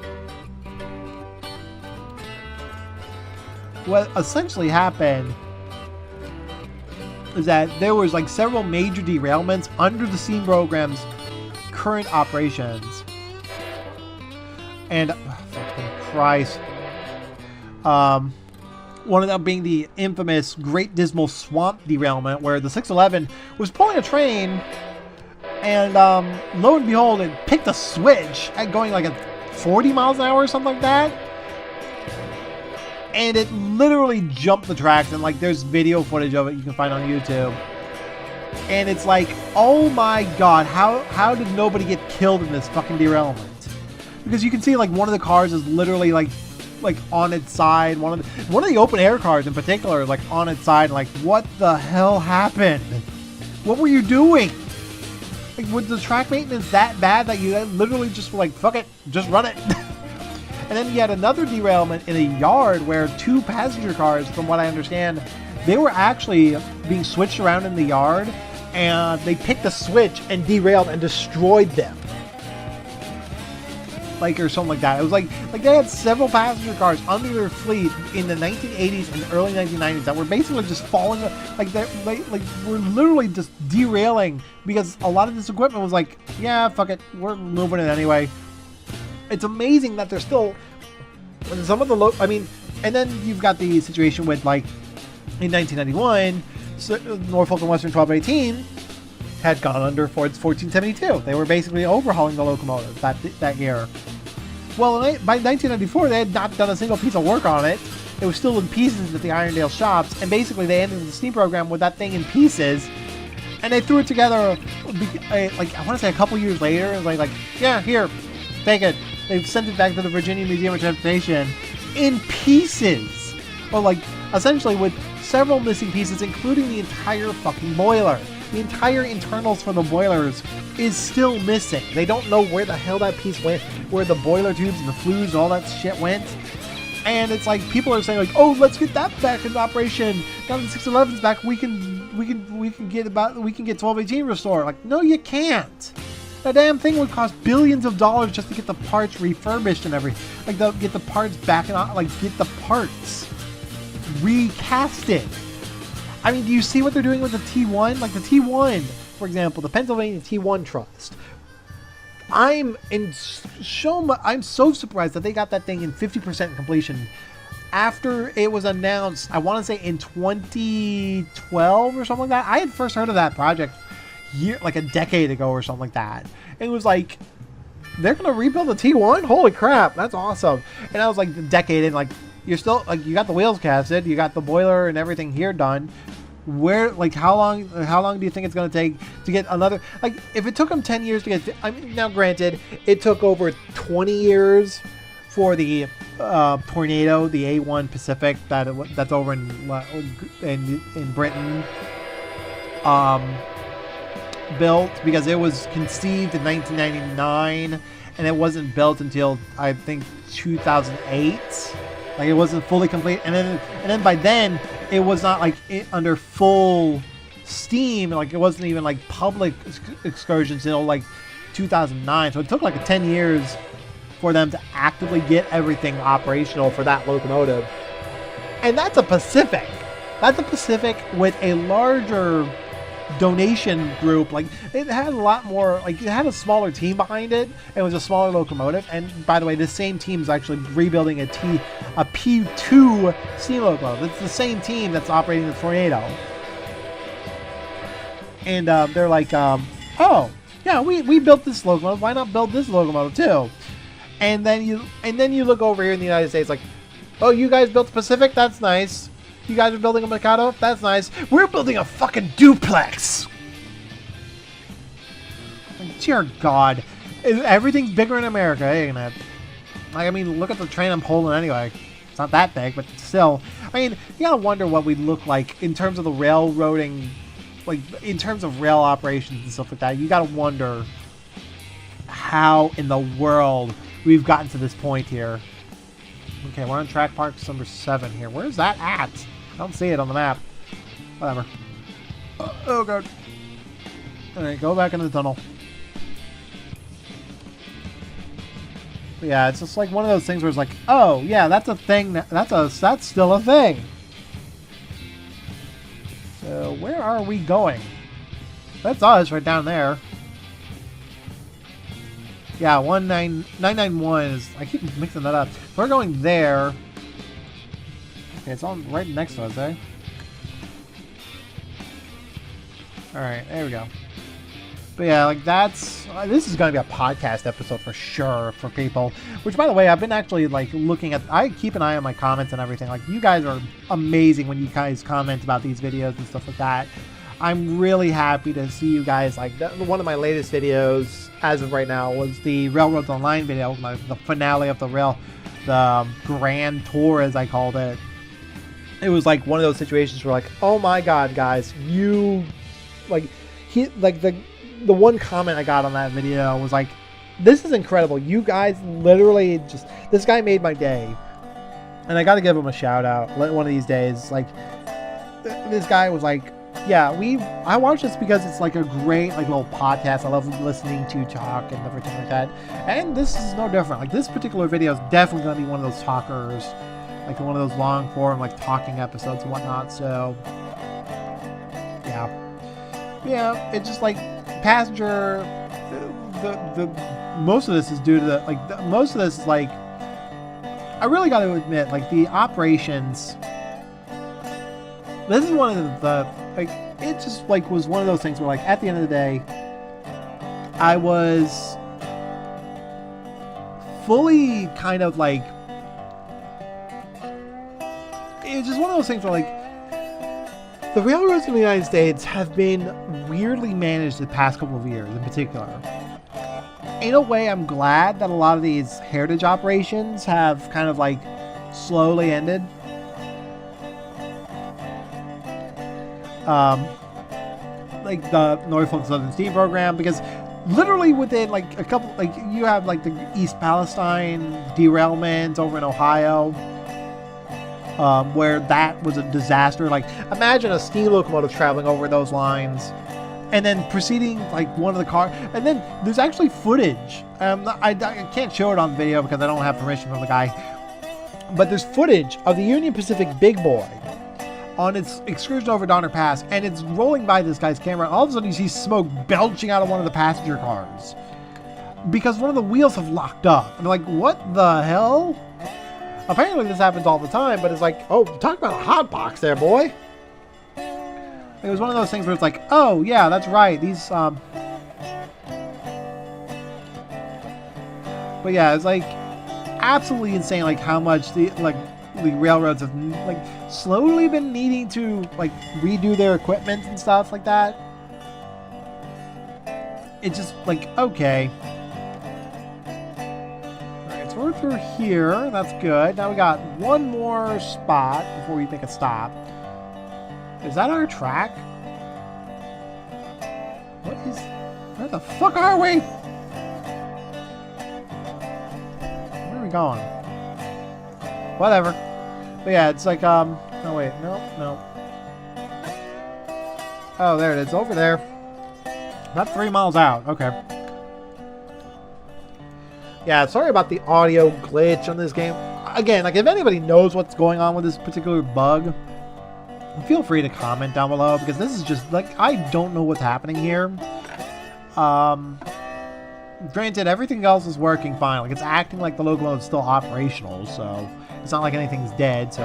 is that there was like several major derailments under the steam program's current operations. And fucking Christ. One of them being the infamous Great Dismal Swamp derailment, where the 611 was pulling a train, and lo and behold, it picked a switch at going like at 40 miles an hour or something like that, and it literally jumped the tracks. And like, there's video footage of it you can find on YouTube, and it's like, oh my god, how did nobody get killed in this fucking derailment? Because you can see like one of the cars is literally like on its side. One of the open air cars in particular is like on its side. Like, what the hell happened? What were you doing? Like, was the track maintenance that bad that you literally just were like, fuck it, just run it? And then you had another derailment in a yard where two passenger cars, from what I understand, they were actually being switched around in the yard, and they picked a switch and derailed and destroyed them. Like, or something like that. It was like they had several passenger cars under their fleet in the 1980s and early 1990s that were basically just falling, like they were literally just derailing because a lot of this equipment was like, yeah, fuck it, we're moving it anyway. It's amazing that they're still, some of the and then you've got the situation with, like, in 1991, Norfolk and Western 1218 had gone under Ford's 1472. They were basically overhauling the locomotive that year. Well, by 1994, they had not done a single piece of work on it. It was still in pieces at the Irondale shops, and basically they ended the steam program with that thing in pieces. And they threw it together, like I want to say a couple years later, and like yeah, here, take it. They've sent it back to the Virginia Museum of Transportation in pieces, or like essentially with several missing pieces, including the entire fucking boiler. The entire internals for the boilers is still missing. They don't know where the hell that piece went, where the boiler tubes and the flues and all that shit went. And it's like people are saying like, oh, let's get that back in operation. Now the 611's back, we can get 1218 restored. Like, no, you can't. That damn thing would cost billions of dollars just to get the parts refurbished and everything. Like, get the parts back and like get the parts recasted. I mean, do you see what they're doing with the T1? Like the T1, for example, the Pennsylvania T1 Trust. I'm so surprised that they got that thing in 50% completion after it was announced. I want to say in 2012 or something like that. I had first heard of that project like a decade ago or something like that. And it was like, they're gonna rebuild the T1? Holy crap, that's awesome! And I was like, a decade in, like, you're still like, you got the wheels casted, you got the boiler and everything here done. Where, like, how long do you think it's going to take to get another, like, if it took them 10 years to get, I mean, now granted, it took over 20 years for the Tornado, the A1 Pacific, that's over in Britain, built, because it was conceived in 1999, and it wasn't built until, I think, 2008. Like, it wasn't fully complete, and then by then it was not like under full steam. Like, it wasn't even like public excursions until like 2009. So it took like 10 years for them to actively get everything operational for that locomotive. And that's a Pacific. That's a Pacific with a larger donation group. Like, it had a lot more, like, it had a smaller team behind it. It was a smaller locomotive, and by the way, this same team is actually rebuilding a P2 steam locomotive. It's the same team that's operating the Tornado, and they're like, oh yeah, we built this locomotive, why not build this locomotive too? And then you look over here in the United States, like, oh, you guys built the Pacific, that's nice. You guys are building a Mikado? That's nice. We're building a fucking duplex! Like, dear God. Everything's bigger in America, ain't it? Like, I mean, look at the train I'm holding anyway. It's not that big, but still. I mean, you gotta wonder what we'd look like in terms of the railroading, like, in terms of rail operations and stuff like that. You gotta wonder how in the world we've gotten to this point here. Okay, we're on track parks number 7 here. Where's that at? I don't see it on the map. Whatever. Oh God. Alright, go back into the tunnel. But yeah, it's just like one of those things where it's like, oh yeah, that's a thing. That's still a thing. So where are we going? That's us right down there. Yeah, 991 is, I keep mixing that up. We're going there. Okay, it's on right next to us, eh? Alright, there we go. But yeah, like, that's, this is going to be a podcast episode for sure for people. Which, by the way, I've been actually, like, looking at, I keep an eye on my comments and everything. Like, you guys are amazing when you guys comment about these videos and stuff like that. I'm really happy to see you guys. Like, one of my latest videos, as of right now, was the Railroads Online video, the finale of the grand tour, as I called it. It was like one of those situations where, like, oh my God, guys, you, like, the one comment I got on that video was like, this is incredible. You guys literally just, this guy made my day, and I got to give him a shout out one of these days. Like, this guy was like, yeah, I watch this because it's like a great, like, little podcast. I love listening to talk and everything like that. And this is no different. Like, this particular video is definitely going to be one of those talkers, like one of those long form, like, talking episodes and whatnot. So yeah, it's just like passenger. The most of this is due to the, like, most of this is like, I really got to admit, like, the operations. This is one of the like, it just, like, was one of those things where, like, at the end of the day, I was fully kind of like, it's just one of those things where, like, The railroads in the United States have been weirdly managed the past couple of years in particular. In a way, I'm glad that a lot of these heritage operations have kind of like slowly ended. Like the Norfolk Southern Steam program, because literally within like a couple, like you have like the East Palestine derailment over in Ohio, where that was a disaster. Like imagine a steam locomotive traveling over those lines and then proceeding like one of the cars, and then there's actually footage. I can't show it on video because I don't have permission from the guy, but there's footage of the Union Pacific Big Boy on its excursion over Donner Pass, and it's rolling by this guy's camera, and all of a sudden you see smoke belching out of one of the passenger cars because one of the wheels have locked up. And I'm like, what the hell? Apparently this happens all the time, but it's like, oh, talk about a hot box there, boy. It was one of those things where it's like, oh yeah, that's right, these but yeah, it's like absolutely insane, like how much the railroads have like slowly been needing to like redo their equipment and stuff like that. It's just like, okay, alright, so we're through here, that's good. Now we got one more spot before we make a stop. Is that our track? Where the fuck are we? Where are we going? Whatever. But yeah, it's like, oh wait, no. Oh, there it is, over there. About 3 miles out, okay. Yeah, sorry about the audio glitch on this game. Again, like if anybody knows what's going on with this particular bug, feel free to comment down below, because this is just, like, I don't know what's happening here. Granted, everything else is working fine. Like, it's acting like the locomotive is still operational, so it's not like anything's dead, so...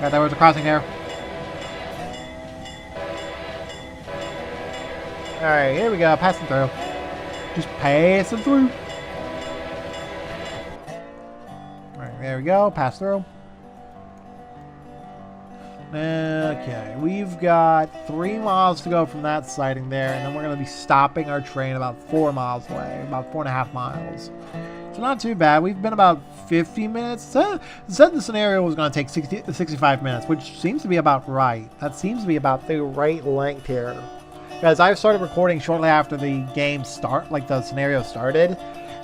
Got that, was a crossing there. Alright, here we go, passing through. Just passing through. Alright, there we go, pass through. Okay, we've got 3 miles to go from that siding there, and then we're going to be stopping our train about 4 miles away, about 4.5 miles. So not too bad. We've been about 50 minutes. It said the scenario was going to take 65 minutes, which seems to be about right. That seems to be about the right length here. Because I started recording shortly after the game the scenario started,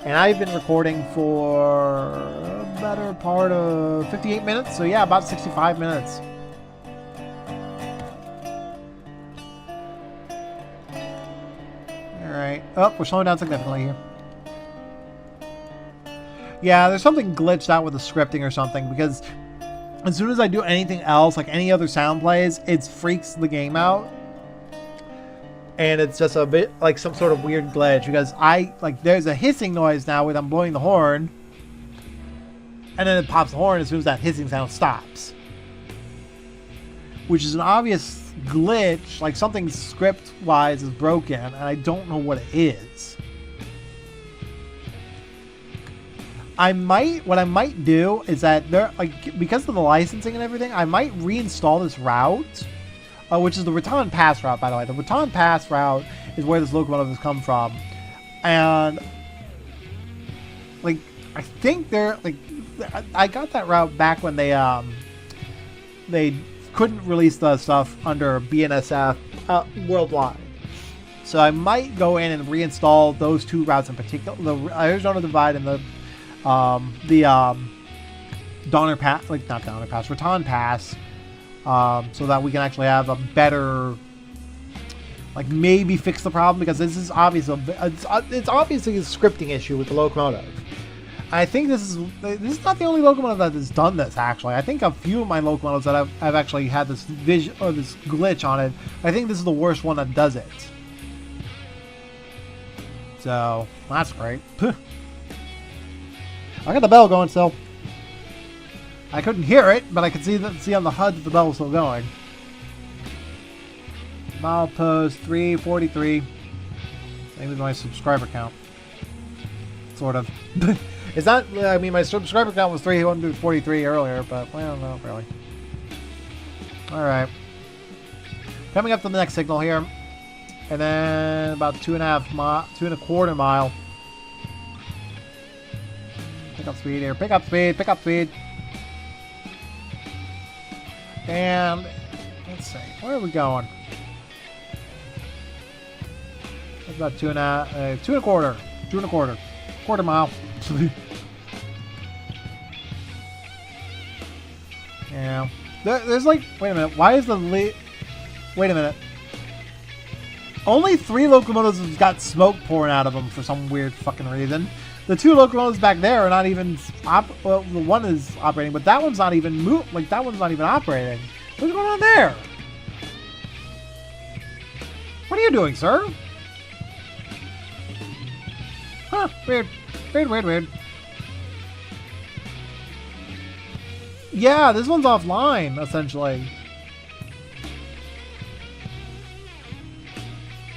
and I've been recording for a better part of 58 minutes. So yeah, about 65 minutes. Alright. Oh, we're slowing down significantly here. Yeah, there's something glitched out with the scripting or something, because as soon as I do anything else, like any other sound plays, it freaks the game out. And it's just a bit like some sort of weird glitch, because there's a hissing noise now when I'm blowing the horn, and then it pops the horn as soon as that hissing sound stops. Which is an obvious glitch, like something script-wise is broken, and I don't know what it is. What I might do is that because of the licensing and everything, I might reinstall this route, which is the Raton Pass route, by the way. The Raton Pass route is where this locomotive has come from, and I think I got that route back when they couldn't release the stuff under BNSF worldwide. So I might go in and reinstall those two routes in particular, the Arizona Divide and the Donner Pass, not Donner Pass, Raton Pass, so that we can actually have a better, maybe fix the problem, because this is obviously it's obviously a scripting issue with the locomotive. I think this is not the only locomotive that has done this, actually. I think a few of my locomotives that I've actually had this vision or this glitch on it. I think this is the worst one that does it. So that's great. I got the bell going still. I couldn't hear it, but I could see on the HUD that the bell was still going. Milepost 343. Same as my subscriber count. Sort of. It's not, I mean, my subscriber count was 343 earlier, but, well, no, really. Alright. Coming up to the next signal here. And then about 2.25 mile. Pick up speed here. Pick up speed. Pick up speed. And let's see. Where are we going? That's about 2.25. 2.25. Quarter mile. Yeah. There's like, wait a minute. Why is the wait a minute. Only 3 locomotives have got smoke pouring out of them for some weird fucking reason. The 2 locomotives back there are not even well, the one is operating, but that one's not even that one's not even operating. What's going on there? What are you doing, sir? Huh, weird. Weird. Yeah, this one's offline, essentially.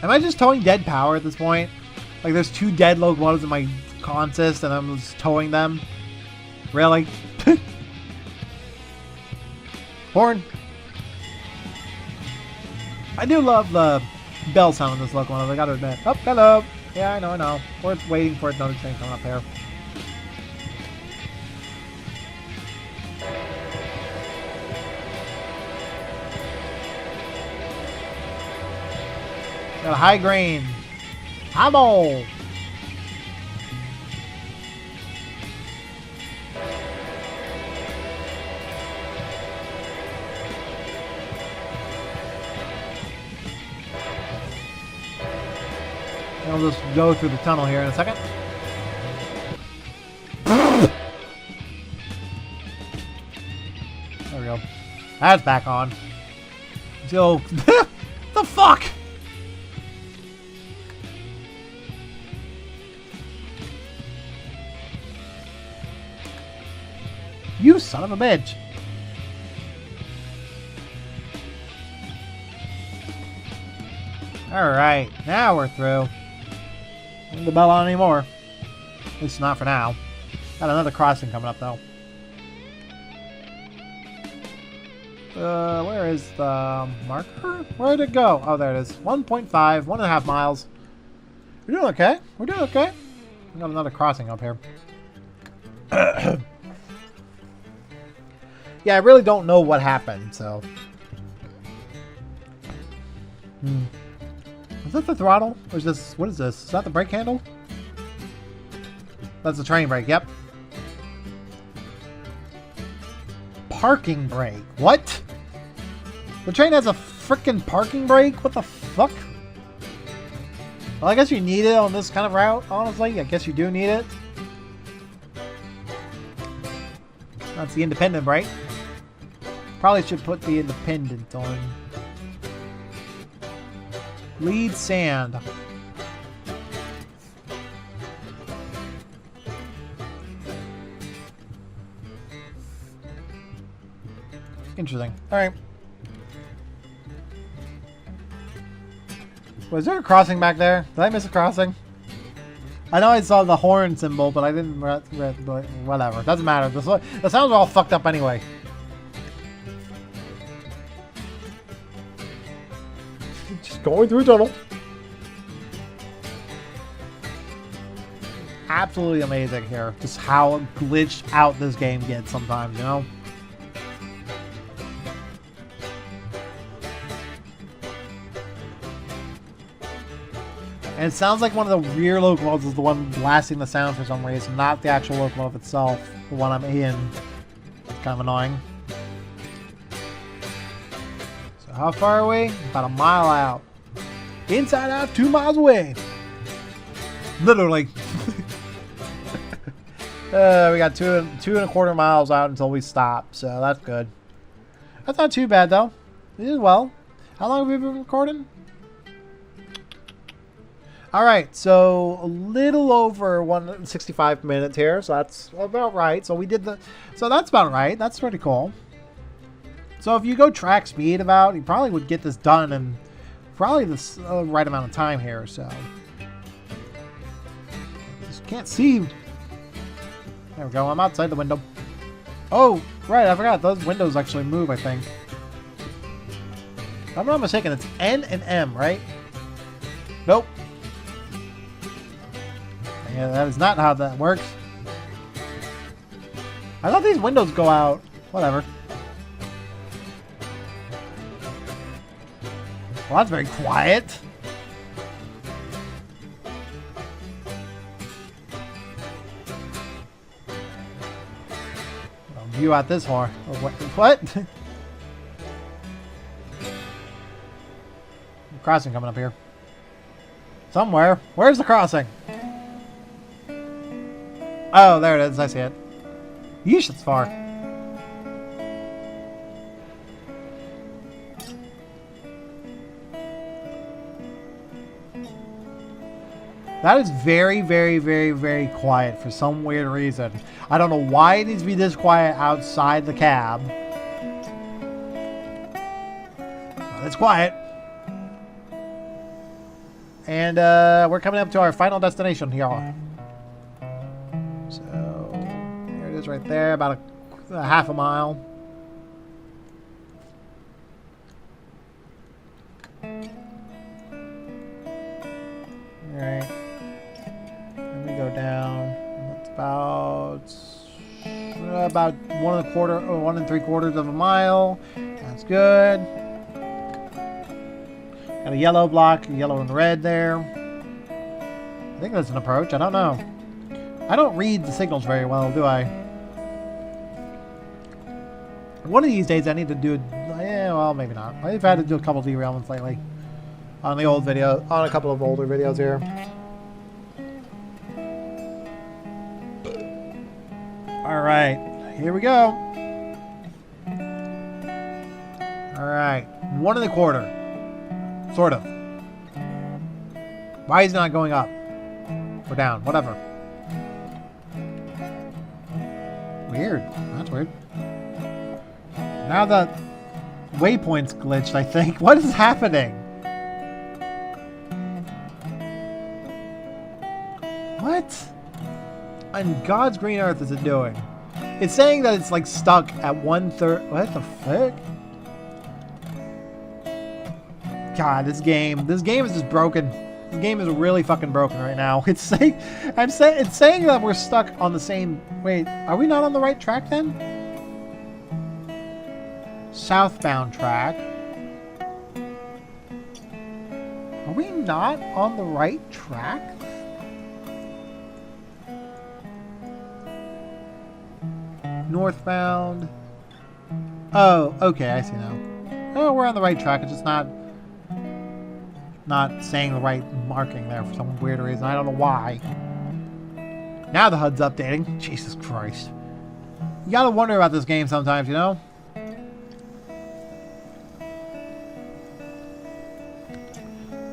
Am I just towing dead power at this point? Like, there's 2 dead locomotives in my consist, and I'm just towing them? Really? Horn. I do love the bell sound in this locomotive, I gotta admit. Oh, hello. Yeah, I know. We're waiting for another train coming up here. Got a high grain. Hobble! I'll just go through the tunnel here in a second. There we go. That's back on. So, the fuck? You son of a bitch. Alright, now we're through. Don't the bell on anymore. At least not for now. Got another crossing coming up though. Where is the marker? Where'd it go? Oh, there it is. 1.5, 1.5 miles. We're doing okay. We're doing okay. We got another crossing up here. Yeah, I really don't know what happened, so. Is that the throttle? Or is this, what is this? Is that the brake handle? That's the train brake, yep. Parking brake. What? The train has a freaking parking brake? What the fuck? Well, I guess you need it on this kind of route, honestly. I guess you do need it. That's the independent brake. Probably should put the independent on. Lead sand. Interesting. Alright. Was there a crossing back there? Did I miss a crossing? I know I saw the horn symbol, but I didn't whatever. Doesn't matter. The sounds are all fucked up anyway. Just going through a tunnel. Absolutely amazing here. Just how glitched out this game gets sometimes, you know? And it sounds like one of the rear locomotives is the one blasting the sound for some reason, not the actual locomotive itself, the one I'm in. It's kind of annoying. So how far away? About a mile out. Inside out, 2 miles away. Literally. We got 2.25 miles out until we stop, so that's good. That's not too bad though. We did well. How long have we been recording? Alright, so a little over 165 minutes here, so that's about right. So that's about right. That's pretty cool. So if you go track speed about, you probably would get this done in probably the right amount of time here, so. Just can't see There we go. I'm outside the window. Oh, right. I forgot. Those windows actually move, I think. If I'm not mistaken, it's N and M, right? Nope. Yeah, that is not how that works. I thought these windows go out. Whatever. Well, that's very quiet. View out this far. Oh, what? Crossing coming up here. Somewhere. Where's the crossing? Oh, there it is. I see it. Yeesh, it's far. That is very, very, very, very quiet for some weird reason. I don't know why it needs to be this quiet outside the cab. But it's quiet. And we're coming up to our final destination here. So, here it is right there, about a half a mile. Alright. Let me go down. That's about 1 3/4 of a mile. That's good. Got a yellow block, a yellow and red there. I think that's an approach. I don't know. I don't read the signals very well, do I? One of these days I need to do it. Yeah, well, maybe not. I've had to do a couple derailments lately. On the old video, on a couple of older videos here. Alright, here we go. Alright, 1 1/4. Sort of. Why is it not going up? Or down, whatever. Weird. That's weird. Now the waypoint's glitched, I think. What is happening? What? On God's green earth is it doing? It's saying that it's like stuck at 1/3. What the fuck? God, this game is just broken. This game is really fucking broken right now. It's saying, it's saying that we're stuck on the same. Wait, are we not on the right track then? Southbound track. Are we not on the right track? Northbound. Oh, okay, I see now. Oh, we're on the right track. It's just not saying the right marking there for some weird reason. I don't know why. Now the HUD's updating. Jesus Christ. You gotta wonder about this game sometimes, you know?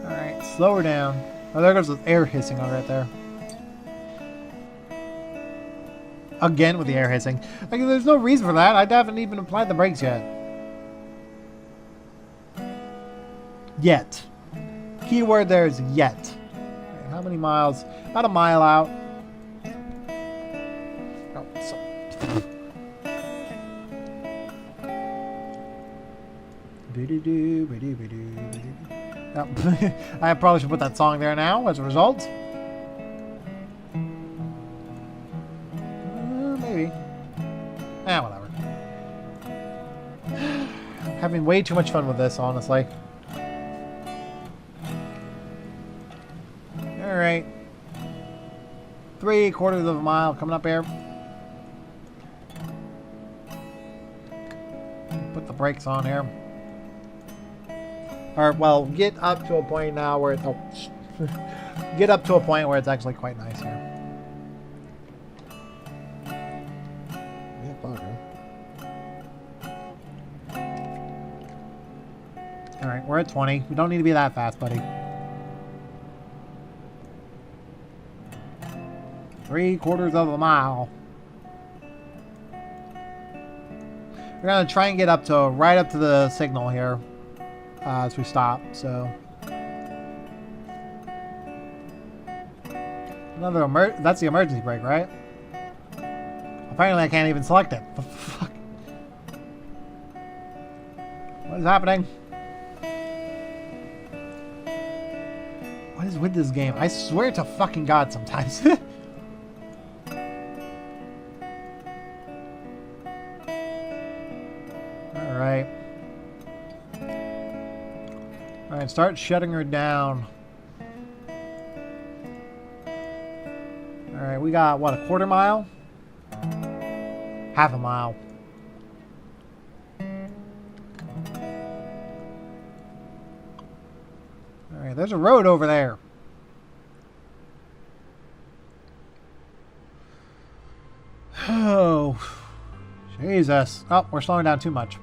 Alright, slow her down. Oh, there goes the air hissing on right there. Again with the air hissing. Like, there's no reason for that. I haven't even applied the brakes yet. Yet. Keyword there is yet. Right, how many miles? About a mile out. Oh, so. Oh, I probably should put that song there now as a result. Maybe. Whatever. Having way too much fun with this, honestly. Alright. 3/4 of a mile coming up here. Put the brakes on here. Or, well, get up to a point now where it's... Oh, get up to a point where it's actually quite nice here. Alright, we're at 20. We don't need to be that fast, buddy. 3/4 of a mile. We're gonna try and get up to right up to the signal here as we stop. So another that's the emergency brake, right? Apparently I can't even select it. What the fuck? What is happening? What is with this game? I swear to fucking God sometimes. Alright. Alright, start shutting her down. Alright, we got, what, a quarter mile? Half a mile. Alright, there's a road over there. Oh, Jesus. Oh, we're slowing down too much.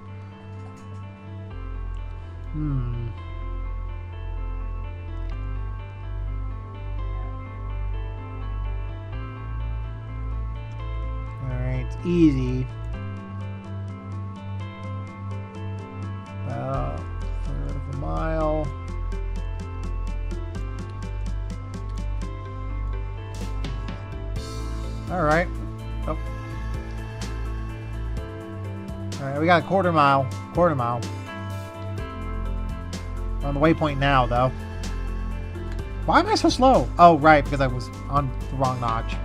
Alright, easy. About a third of a mile. Alright. Oh. Alright, we got a quarter mile. Quarter mile. We're on the waypoint now, though. Why am I so slow? Oh, right, because I was on the wrong notch.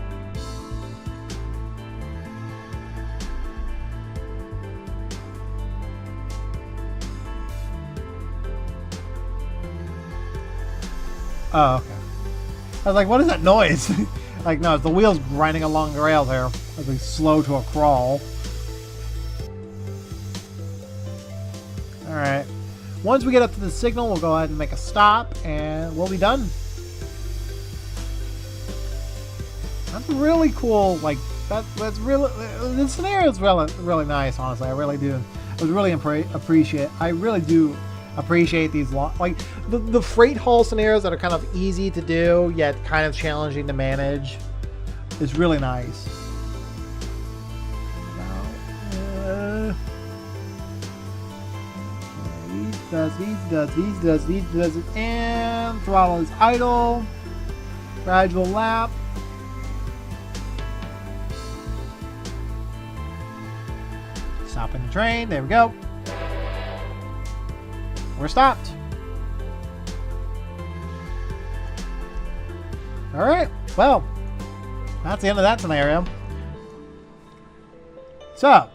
Oh, okay. I was like, what is that noise? Like, no, it's the wheels grinding along the rail there as we slow to a crawl. Alright. Once we get up to the signal, we'll go ahead and make a stop, and we'll be done. That's really cool. Like, that's really... The scenario is really nice, honestly. I really do. I really appreciate... I really do appreciate these long... Like, the freight haul scenarios that are kind of easy to do, yet kind of challenging to manage, is really nice. These does it, and throttle is idle. Gradual lap. Stopping the train. There we go. We're stopped. All right. Well, that's the end of that scenario. So,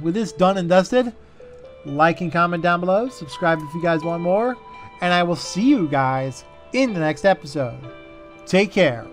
with this done and dusted, like and comment down below. Subscribe if you guys want more. And I will see you guys in the next episode. Take care.